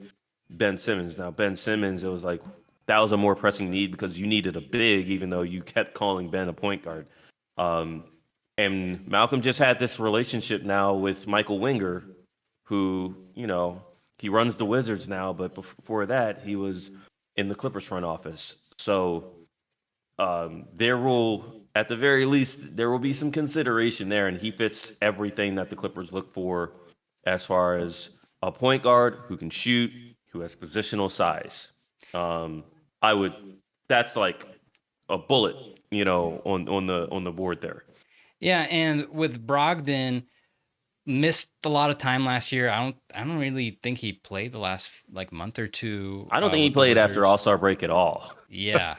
Ben Simmons. Now Ben Simmons, it was like that was a more pressing need because you needed a big, even though you kept calling Ben a point guard. Um, and Malcolm just had this relationship now with Michael Winger, who, he runs the Wizards now, but before that, he was in the Clippers front office. So there will, at the very least, there will be some consideration there, and he fits everything that the Clippers look for as far as a point guard who can shoot, who has positional size. I would, that's like a bullet, on the board there. Yeah, and with Brogdon, missed a lot of time last year. I don't really think he played the last like month or two. I don't think he with the played after Wizards. All-Star break at all. Yeah.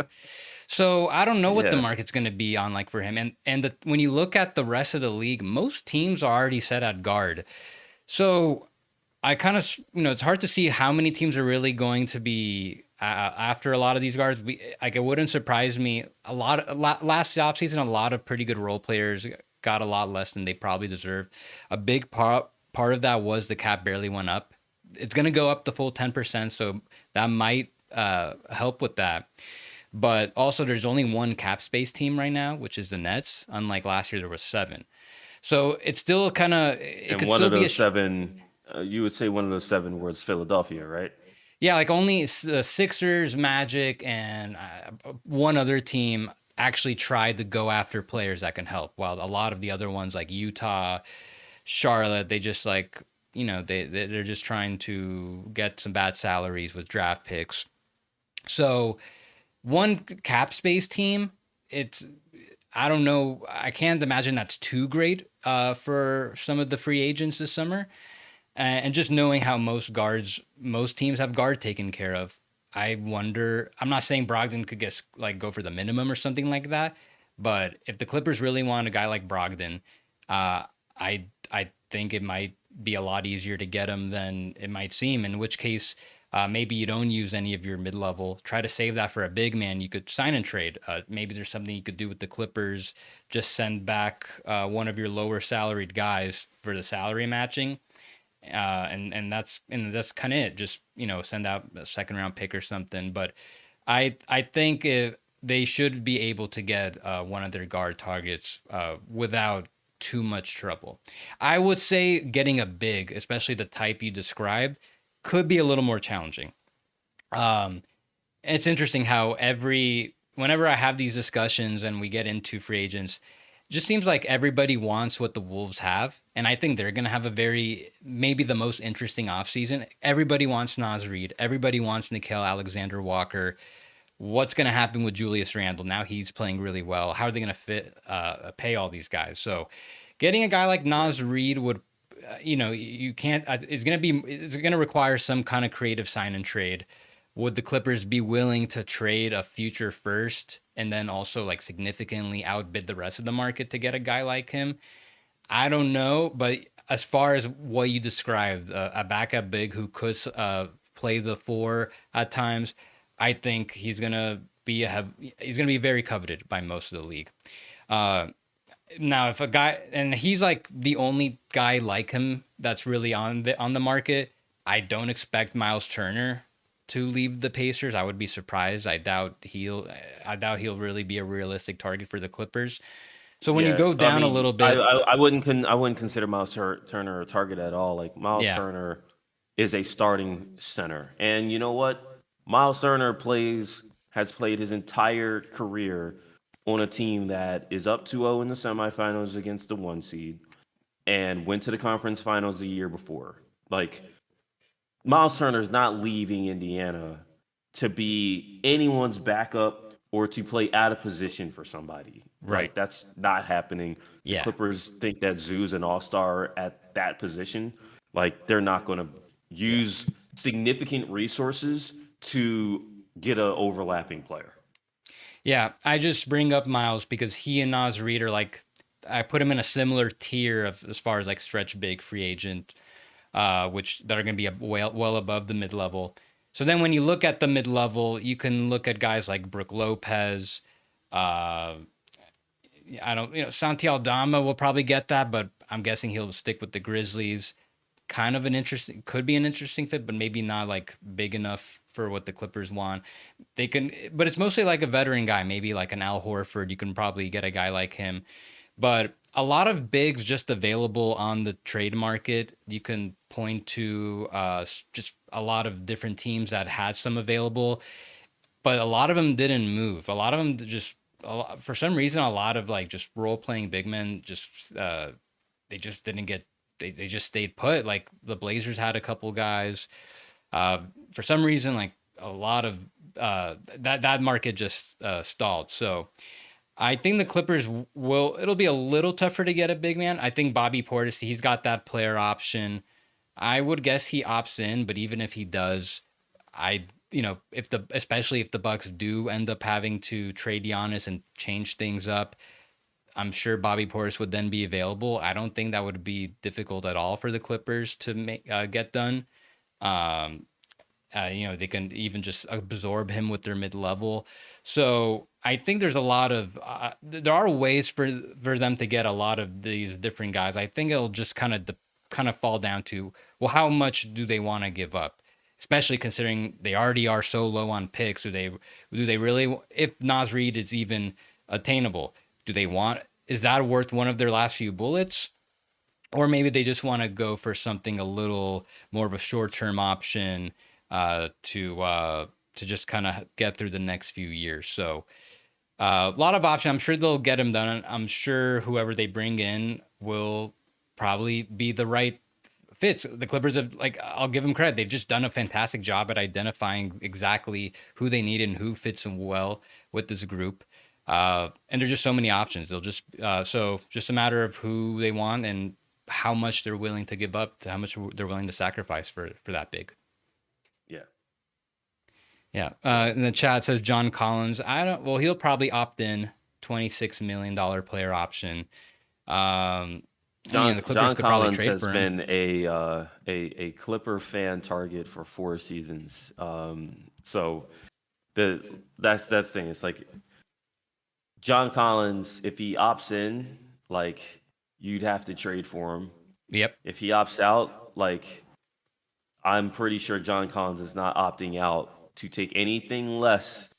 So I don't know what the Yeah. market's going to be on like for him. And when you look at the rest of the league, most teams are already set at guard. So I kind of, it's hard to see how many teams are really going to be after a lot of these guards. It wouldn't surprise me. Last offseason, a lot of pretty good role players got a lot less than they probably deserved. A big part of that was the cap barely went up. It's going to go up the full 10%, so that might help with that. But also, there's only one cap space team right now, which is the Nets. Unlike last year, there was 7. So it's still kind of, it And could one still of be those 7, you would say one of those 7 was Philadelphia, right? Yeah, like only the Sixers, Magic, and one other team actually tried to go after players that can help. While a lot of the other ones, like Utah, Charlotte, they just like, they're just trying to get some bad salaries with draft picks. So one cap space team, I don't know. I can't imagine that's too great for some of the free agents this summer. And just knowing how most teams have guard taken care of, I wonder. I'm not saying Brogdon could go for the minimum or something like that, but if the Clippers really want a guy like Brogdon, I think it might be a lot easier to get him than it might seem. In which case, maybe you don't use any of your mid-level. Try to save that for a big man. You could sign and trade. Maybe there's something you could do with the Clippers. Just send back one of your lower salaried guys for the salary matching. And that's kind of it. Just send out a second round pick or something. But I think they should be able to get one of their guard targets without too much trouble. I would say getting a big, especially the type you described, could be a little more challenging. It's interesting how whenever I have these discussions and we get into free agents, it just seems like everybody wants what the Wolves have. And I think they're going to have maybe the most interesting offseason. Everybody wants Naz Reid. Everybody wants Nickeil Alexander-Walker. What's going to happen with Julius Randle? Now he's playing really well. How are they going to pay all these guys? So getting a guy like Naz Reid would, you can't, it's going to require some kind of creative sign and trade. Would the Clippers be willing to trade a future first and then also like significantly outbid the rest of the market to get a guy like him? I don't know, but as far as what you described, a backup big who could play the 4 at times, I think he's gonna be very coveted by most of the league. Now, if a guy, and he's like the only guy like him that's really on the market, I don't expect Miles Turner to leave the Pacers. I would be surprised. I doubt he'll really be a realistic target for the Clippers. So when you go down a little bit, I wouldn't consider Miles Turner a target at all. Like Miles Turner is a starting center, and you know what? Miles Turner has played his entire career on a team that is up 2-0 in the semifinals against the 1 seed and went to the conference finals the year before. Like Miles Turner's not leaving Indiana to be anyone's backup or to play out of position for somebody. Right. Like that's not happening. The Yeah. Clippers think that Zoo's an all-star at that position. Like they're not going to Yeah. use significant resources to get a overlapping player. Yeah. I just bring up Miles because he and Nas Reed are like, I put him in a similar tier of as far as like stretch big free agent, which that are going to be well above the mid level. So then when you look at the mid level, you can look at guys like Brook Lopez. Uh, I don't, Santi Aldama will probably get that, but I'm guessing he'll stick with the Grizzlies. Kind of an interesting, could be an interesting fit, but maybe not like big enough for what the Clippers want. They can, but it's mostly like a veteran guy, maybe like an Al Horford. You can probably get a guy like him, but a lot of bigs just available on the trade market. You can point to just a lot of different teams that had some available, but a lot of them didn't move. A lot of them just, for some reason, a lot of like just role playing big men just they just didn't get. They just stayed put. Like the Blazers had a couple guys. For some reason, like a lot of that market just stalled. So I think the Clippers will. It'll be a little tougher to get a big man. I think Bobby Portis, he's got that player option. I would guess he opts in, but even if he does, I if the especially if the Bucks do end up having to trade Giannis and change things up, I'm sure Bobby Portis would then be available. I don't think that would be difficult at all for the Clippers to make get done. Um, they can even just absorb him with their mid level. So I think there's a lot of there are ways for them to get a lot of these different guys. I think it'll just kind of fall down to, well, how much do they want to give up? Especially considering they already are so low on picks. Do they really, if Nas Reed is even attainable, do they want, is that worth one of their last few bullets? Or maybe they just want to go for something a little more of a short-term option to just kind of get through the next few years. So a lot of options. I'm sure they'll get them done. I'm sure whoever they bring in will probably be the right fits. The Clippers have, like, I'll give them credit. They've just done a fantastic job at identifying exactly who they need and who fits them well with this group. And there's just so many options. They'll just just a matter of who they want and how much they're willing to give up, to how much they're willing to sacrifice for that big. Yeah. Yeah. In the chat says John Collins. I don't. Well, he'll probably opt in. $26 million player option. The Clippers John could probably Collins trade has for him. been a Clipper fan target for 4 seasons. So that's the thing. It's like John Collins, if he opts in, like you'd have to trade for him. Yep. If he opts out, like I'm pretty sure John Collins is not opting out to take anything less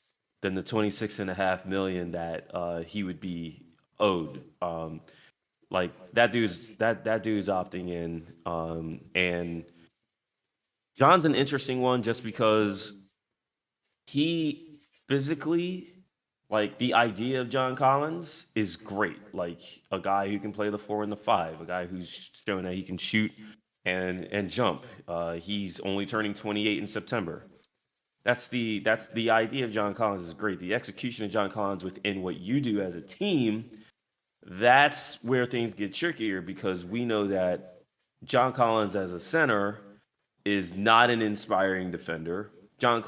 than the 26.5 million that he would be owed. Like that dude's opting in, and John's an interesting one just because he physically, like the idea of John Collins is great. Like a guy who can play the 4 and the 5, a guy who's shown that he can shoot and jump. He's only turning 28 in September. That's the idea of John Collins is great. The execution of John Collins within what you do as a team, that's where things get trickier because we know that John Collins as a center is not an inspiring defender. John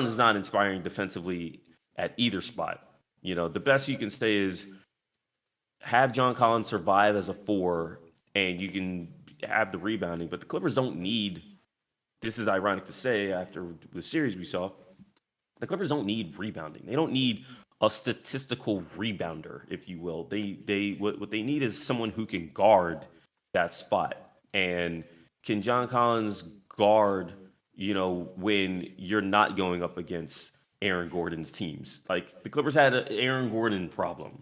is not inspiring defensively at either spot. The best you can say is have John Collins survive as a 4 and you can have the rebounding, but the Clippers don't need, this is ironic to say after the series we saw, the Clippers don't need rebounding. They don't need a statistical rebounder, if you will. What they need is someone who can guard that spot. And can John Collins guard, when you're not going up against Aaron Gordon's teams? Like the Clippers had an Aaron Gordon problem.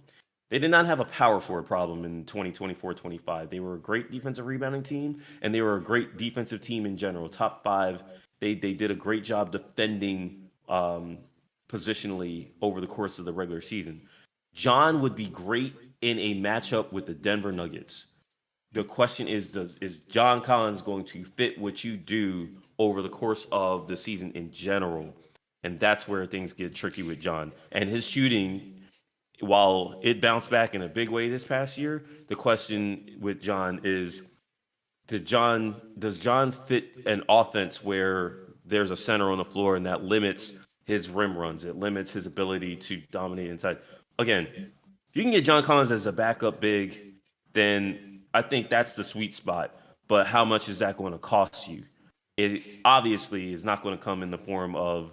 They did not have a power forward problem in 2024-25. They were a great defensive rebounding team, and they were a great defensive team in general. Top 5. They did a great job defending positionally over the course of the regular season. John would be great in a matchup with the Denver Nuggets. The question is John Collins going to fit what you do over the course of the season in general? And that's where things get tricky with John. And his shooting, while it bounced back in a big way this past year, the question with John is does John fit an offense where there's a center on the floor and that limits his rim runs? It limits his ability to dominate inside. Again, if you can get John Collins as a backup big, then I think that's the sweet spot. But how much is that going to cost you? It obviously is not going to come in the form of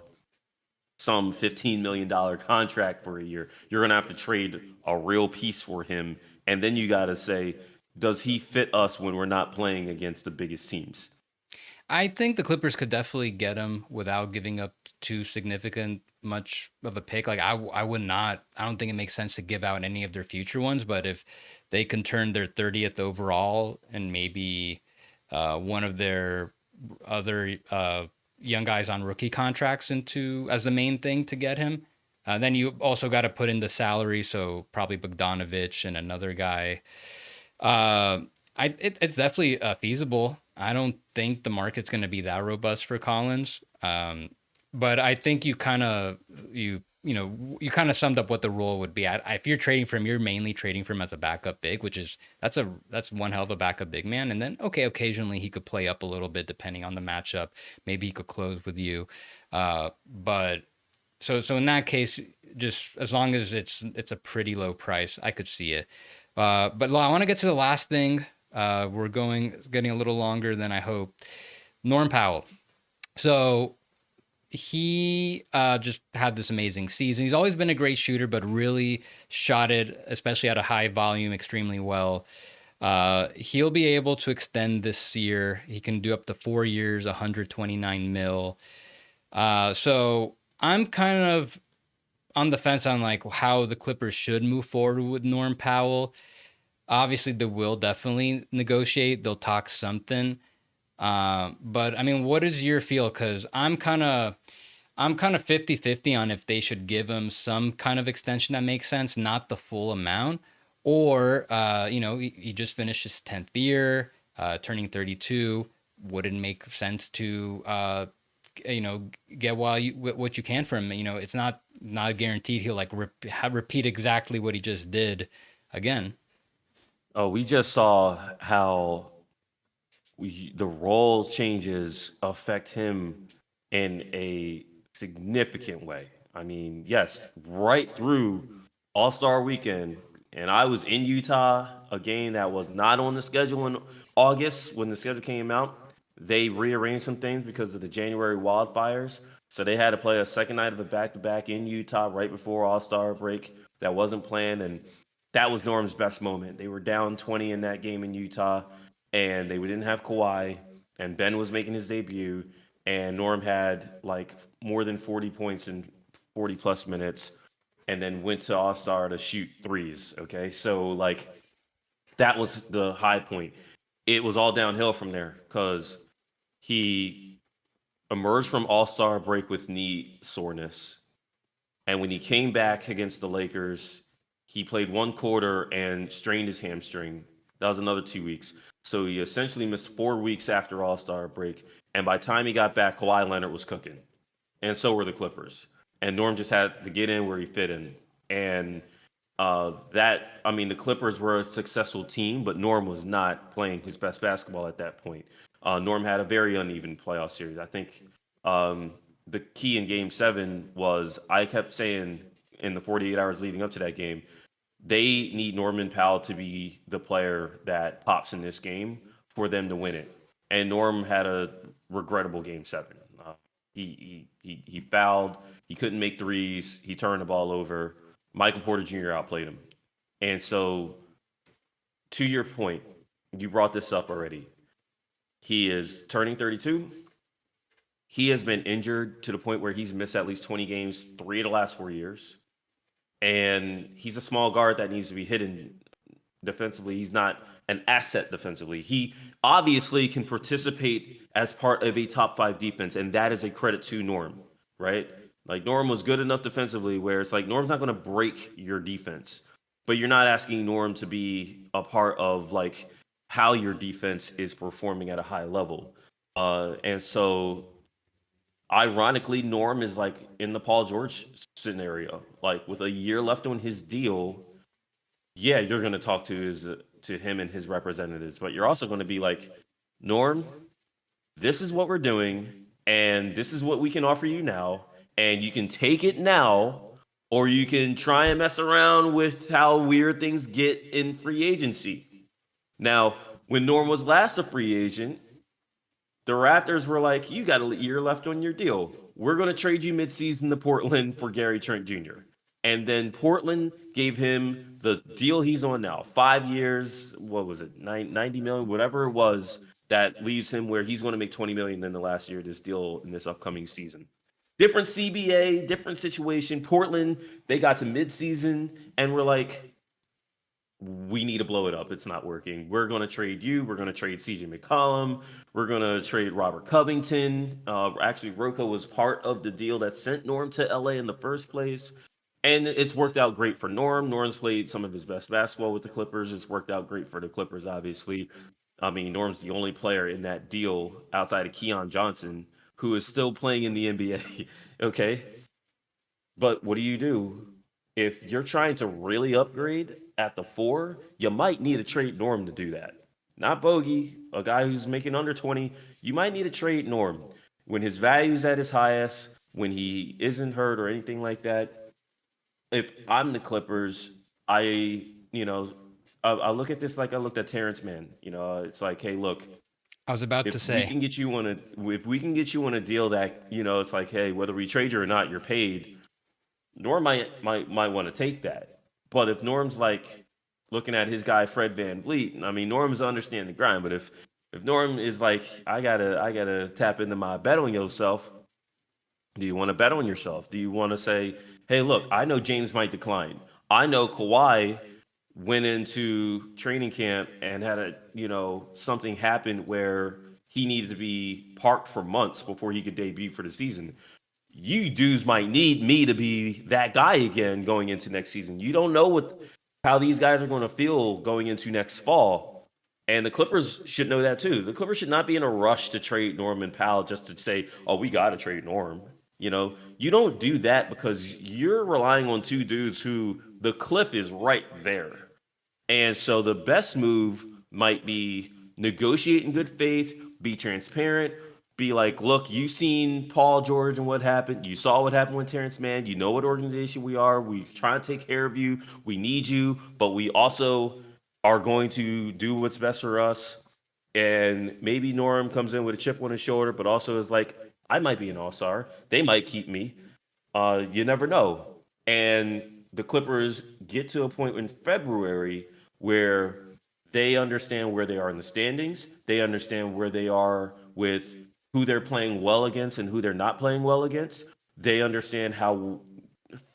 some $15 million contract for a year. You're going to have to trade a real piece for him. And then you got to say, does he fit us when we're not playing against the biggest teams? I think the Clippers could definitely get him without giving up too significant much of a pick. Like I would not. I don't think it makes sense to give out any of their future ones. But if they can turn their 30th overall and maybe one of their other young guys on rookie contracts into as the main thing to get him, then you also got to put in the salary. So probably Bogdanovich and another guy. Uh, it's definitely feasible. I don't think the market's going to be that robust for Collins. But I think you kind of summed up what the role would be. If you're trading for him, you're mainly trading for him as a backup big, which is that's one hell of a backup big man. And then okay, occasionally he could play up a little bit depending on the matchup. Maybe he could close with you. But so in that case, just as long as it's a pretty low price, I could see it. But I want to get to the last thing. We're getting a little longer than I hope. Norm Powell. So he just had this amazing season. He's always been a great shooter, but really shot it, especially at a high volume, extremely well. He'll be able to extend this year. He can do up to 4 years, 129 mil. So I'm kind of on the fence on like how the Clippers should move forward with Norm Powell. Obviously, they will definitely negotiate. They'll talk something. But I mean, what is your feel? Because I'm kind of 50-50 on if they should give him some kind of extension that makes sense, not the full amount, or he just finished his 10th year, turning 32. Wouldn't make sense to get what you can from him. It's not guaranteed he'll like repeat exactly what he just did again. Oh, we just saw how the role changes affect him in a significant way. I mean, yes, right through All Star Weekend, and I was in Utah, a game that was not on the schedule in August when the schedule came out. They rearranged some things because of the January wildfires, so they had to play a second night of a back-to-back in Utah right before All Star break. That wasn't planned, and that was Norm's best moment. They were down 20 in that game in Utah, and they didn't have Kawhi, and Ben was making his debut, and Norm had like more than 40 points in 40 plus minutes, and then went to All Star to shoot threes. Okay, so like that was the high point. It was all downhill from there because he emerged from All Star break with knee soreness, and when he came back against the Lakers, he played one quarter and strained his hamstring. That was another 2 weeks. So he essentially missed 4 weeks after All Star break. And by the time he got back, Kawhi Leonard was cooking. And so were the Clippers. And Norm just had to get in where he fit in. And the Clippers were a successful team, but Norm was not playing his best basketball at that point. Norm had a very uneven playoff series. I think the key in game seven was I kept saying in the 48 hours leading up to that game, they need Norman Powell to be the player that pops in this game for them to win it. And Norm had a regrettable game seven. He fouled. He couldn't make threes. He turned the ball over. Michael Porter Jr. outplayed him. And so, to your point, you brought this up already. He is turning 32. He has been injured to the point where he's missed at least 20 games 3 of the last 4 years. And he's a small guard that needs to be hidden defensively. He's not an asset defensively. He obviously can participate as part of a top 5 defense, and that is a credit to Norm, right? Like Norm was good enough defensively where it's like Norm's not going to break your defense, but you're not asking Norm to be a part of like how your defense is performing at a high level. And so, ironically, Norm is like in the Paul George scenario, like with a year left on his deal. Yeah, you're going to talk to him and his representatives, but you're also going to be like, Norm, this is what we're doing, and this is what we can offer you now, and you can take it now, or you can try and mess around with how weird things get in free agency. Now, when Norm was last a free agent, the Raptors were like, you got a year left on your deal. We're going to trade you midseason to Portland for Gary Trent Jr. And then Portland gave him the deal he's on now, 5 years. What was it, 90 million, whatever it was, that leaves him where he's going to make 20 million in the last year of this deal in this upcoming season. Different CBA, different situation. Portland, they got to midseason and we're like, we need to blow it up. It's not working. We're going to trade you. We're going to trade CJ McCollum. We're going to trade Robert Covington. Actually, Rocco was part of the deal that sent Norm to LA in the first place. And it's worked out great for Norm. Norm's played some of his best basketball with the Clippers. It's worked out great for the Clippers, obviously. I mean, Norm's the only player in that deal outside of Keon Johnson who is still playing in the NBA. Okay. But what do? If you're trying to really upgrade at the four, you might need to trade Norm to do that. Not Bogey, a guy who's making under 20. You might need to trade Norm when his value's at his highest, when he isn't hurt or anything like that. If I'm the Clippers, I, you know, I look at this like I looked at Terrence Mann. It's like, hey, look, I was about to if we say. can get you on a if we can get you on a deal that it's like, hey, whether we trade you or not, you're paid. Norm might want to take that. But if Norm's like looking at his guy Fred Van Vliet, I mean Norm's understanding the grind, but if Norm is like, I gotta tap into my bet on yourself, do you want to bet on yourself? Do you want to say, hey, look, I know James might decline. I know Kawhi went into training camp and had something happen where he needed to be parked for months before he could debut for the season. You dudes might need me to be that guy again going into next season. You don't know how these guys are going to feel going into next fall. And the Clippers should know that too. The Clippers should not be in a rush to trade Norman Powell just to say, "Oh, we got to trade Norm." You don't do that because you're relying on two dudes who the cliff is right there. And so the best move might be negotiate in good faith, be transparent, be like, look, you've seen Paul George and what happened. You saw what happened with Terrence Mann. You know what organization we are. We try to take care of you. We need you, but we also are going to do what's best for us. And maybe Norm comes in with a chip on his shoulder, but also is like, I might be an all-star. They might keep me. You never know. And the Clippers get to a point in February where they understand where they are in the standings. They understand where they are with who they're playing well against and who they're not playing well against. They understand how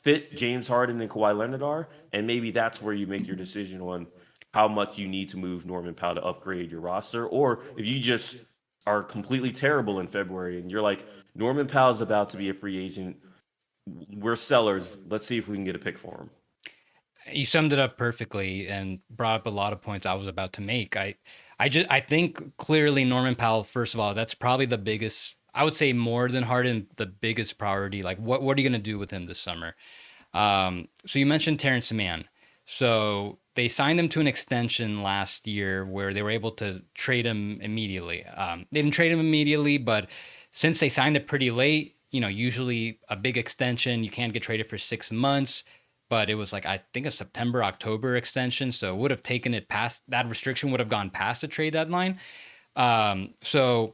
fit James Harden and Kawhi Leonard are, and maybe that's where you make your decision on how much you need to move Norman Powell to upgrade your roster, or if you just are completely terrible in February and you're like, Norman Powell's about to be a free agent. We're sellers. Let's see if we can get a pick for him. You summed it up perfectly and brought up a lot of points I was about to make. I think clearly Norman Powell, first of all, that's probably the biggest, I would say more than Harden, the biggest priority. Like what are you going to do with him this summer? So you mentioned Terrence Mann. So they signed him to an extension last year where they were able to trade him immediately. They didn't trade him immediately, but since they signed it pretty late, usually a big extension, you can't get traded for 6 months, but it was like, I think a September, October extension. So it would have taken it past, that restriction would have gone past the trade deadline. So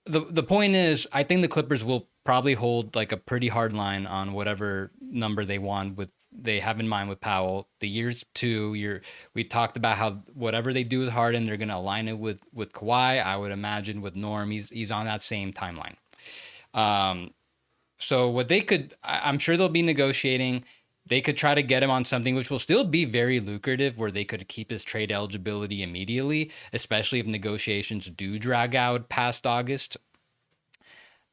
the point is, I think the Clippers will probably hold like a pretty hard line on whatever number they have in mind with Powell. The years 2, we talked about how whatever they do with Harden, they're going to align it with Kawhi. I would imagine with Norm, he's on that same timeline. So what I'm sure they'll be negotiating. They could try to get him on something which will still be very lucrative, where they could keep his trade eligibility immediately, especially if negotiations do drag out past August.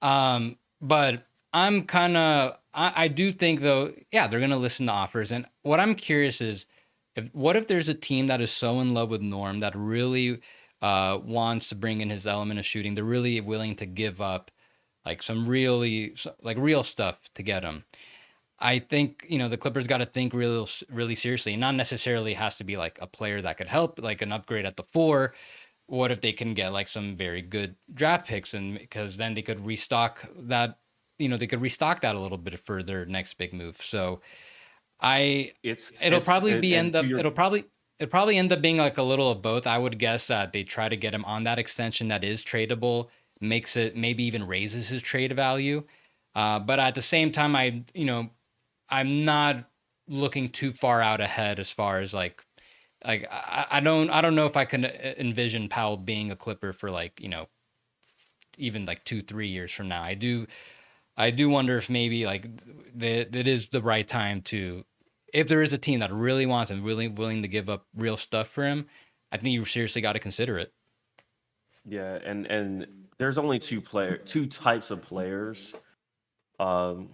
But I do think though, yeah, they're going to listen to offers. And what I'm curious is, What if there's a team that is so in love with Norm that really wants to bring in his element of shooting? They're really willing to give up like some like real stuff to get him. I think the Clippers got to think really seriously. Not necessarily has to be like a player that could help, like an upgrade at the four. What if they can get like some very good draft picks, and because then they could restock that, they could restock that a little bit for their next big move. So I, it'll It's probably be and end to up, your it'll probably end up being like a little of both. I would guess that they try to get him on that extension that is tradable, makes it maybe even raises his trade value. But at the same time, I'm not looking too far out ahead as far as I don't know if I can envision Powell being a Clipper for like even like 2-3 years from now. I do wonder if maybe like that is the right time to, if there is a team that really wants and really willing to give up real stuff for him, I think you seriously got to consider it. Yeah, and there's only two types of players. Um,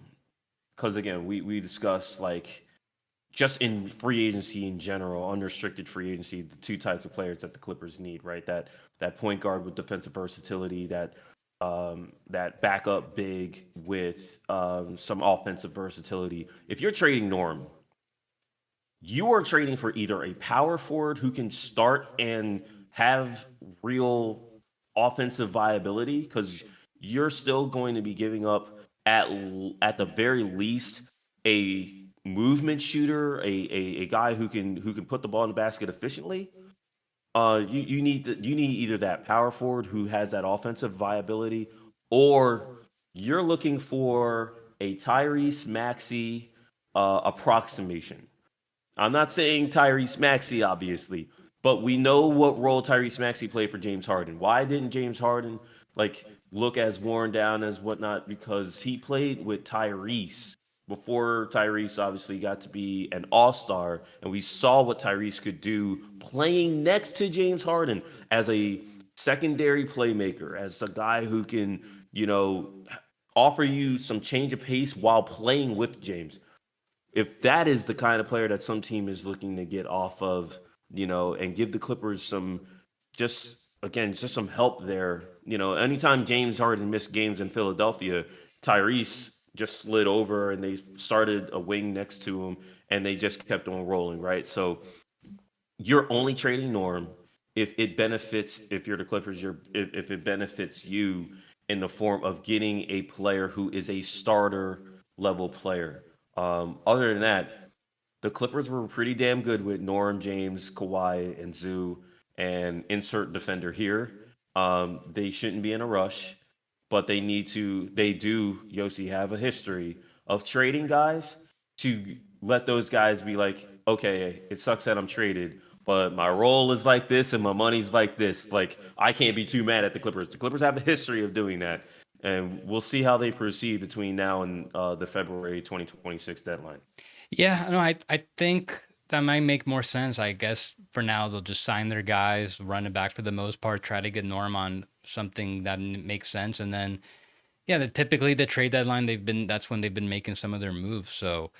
because again, we discussed like just in free agency in general, unrestricted free agency, the two types of players that the Clippers need, right? That point guard with defensive versatility, that backup big with some offensive versatility. If you're trading Norm, you are trading for either a power forward who can start and have real offensive viability, because you're still going to be giving up at the very least a movement shooter, a guy who can put the ball in the basket efficiently. You need either that power forward who has that offensive viability, or you're looking for a Tyrese Maxey approximation. I'm not saying Tyrese Maxey, obviously, but we know what role Tyrese Maxey played for James Harden. Why didn't James Harden like look as worn down as whatnot? Because he played with Tyrese before Tyrese obviously got to be an all-star, and we saw what Tyrese could do playing next to James Harden as a secondary playmaker, as a guy who can, you know, offer you some change of pace while playing with James. If that is the kind of player that some team is looking to get off of, and give the Clippers some, just again, just some help there. Anytime James Harden missed games in Philadelphia, Tyrese just slid over and they started a wing next to him and they just kept on rolling, right? So you're only trading Norm if you're the Clippers, if it benefits you in the form of getting a player who is a starter level player. Other than that, the Clippers were pretty damn good with Norm, James, Kawhi, and Zoo, and insert defender here. They shouldn't be in a rush, but they do, Yossi, have a history of trading guys to let those guys be like, okay, it sucks that I'm traded, but my role is like this and my money's like this. Like, I can't be too mad at the Clippers. The Clippers have a history of doing that. And we'll see how they proceed between now and the February 2026 deadline. Yeah, no, I think that might make more sense. I guess for now they'll just sign their guys, run it back for the most part, try to get Norm on something that makes sense, and then yeah, typically the trade deadline that's when they've been making some of their moves. So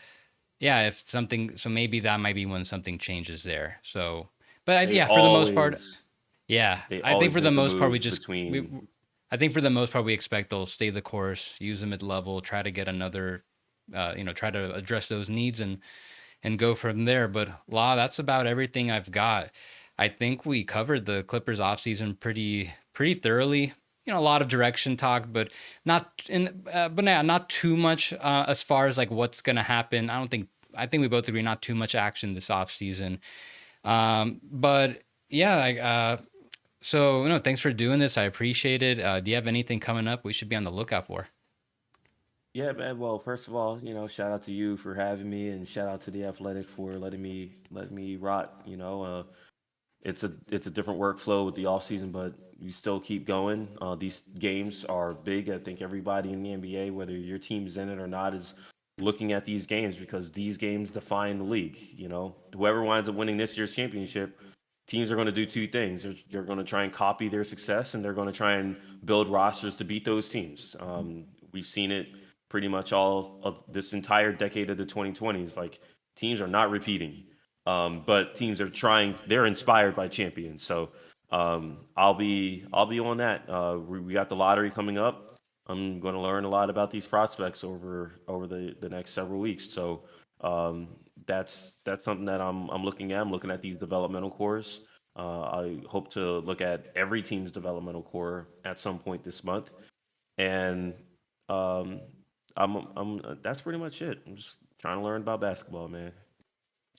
yeah, so maybe that might be when something changes there. So, but They yeah, for the most part, always yeah, they I think always for the make a most part move between. I think for the most part we expect they'll stay the course, use them at level, try to get another, try to address those needs and go from there. But that's about everything I've got. I think we covered the Clippers offseason pretty thoroughly. A lot of direction talk, but not too much as far as like what's gonna happen. I think we both agree not too much action this offseason. But yeah, so thanks for doing this. I appreciate it. Do you have anything coming up we should be on the lookout for? Yeah, man. Well, first of all, shout out to you for having me, and shout out to the Athletic for letting me rot. It's a different workflow with the off season, but we still keep going. These games are big. I think everybody in the NBA, whether your team's in it or not, is looking at these games because these games define the league. Whoever winds up winning this year's championship, teams are going to do two things. They're going to try and copy their success, and they're going to try and build rosters to beat those teams. We've seen it pretty much all of this entire decade of the 2020s. Like, teams are not repeating. But teams are trying; they're inspired by champions. So I'll be on that. We got the lottery coming up. I'm going to learn a lot about these prospects over the next several weeks. So um, that's something that I'm looking at. I'm looking at these developmental cores. I hope to look at every team's developmental core at some point this month, and um, I'm that's pretty much it. I'm just trying to learn about basketball, man.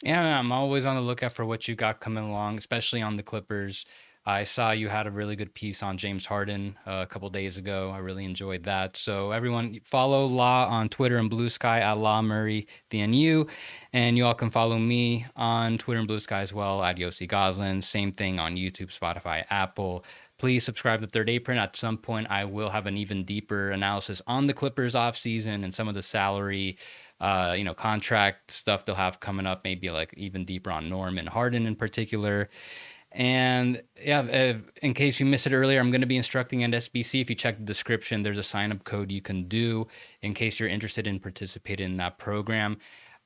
Yeah, I'm always on the lookout for what you got coming along, especially on the Clippers. I saw you had a really good piece on James Harden a couple days ago. I really enjoyed that. So everyone, follow Law on Twitter and Blue Sky at Law Murray DNU, and you all can follow me on Twitter and Blue Sky as well at Yossi Goslin. Same thing on YouTube, Spotify, Apple. Please subscribe to Third Apron. At some point, I will have an even deeper analysis on the Clippers offseason and some of the salary contract stuff they'll have coming up, maybe like even deeper on Norm and Harden in particular. And yeah, in case you missed it earlier, I'm going to be instructing at SBC. If you check the description, there's a sign up code you can do in case you're interested in participating in that program.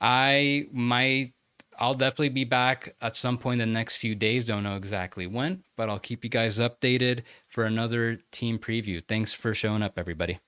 I'll definitely be back at some point in the next few days. Don't know exactly when, but I'll keep you guys updated for another team preview. Thanks for showing up, everybody.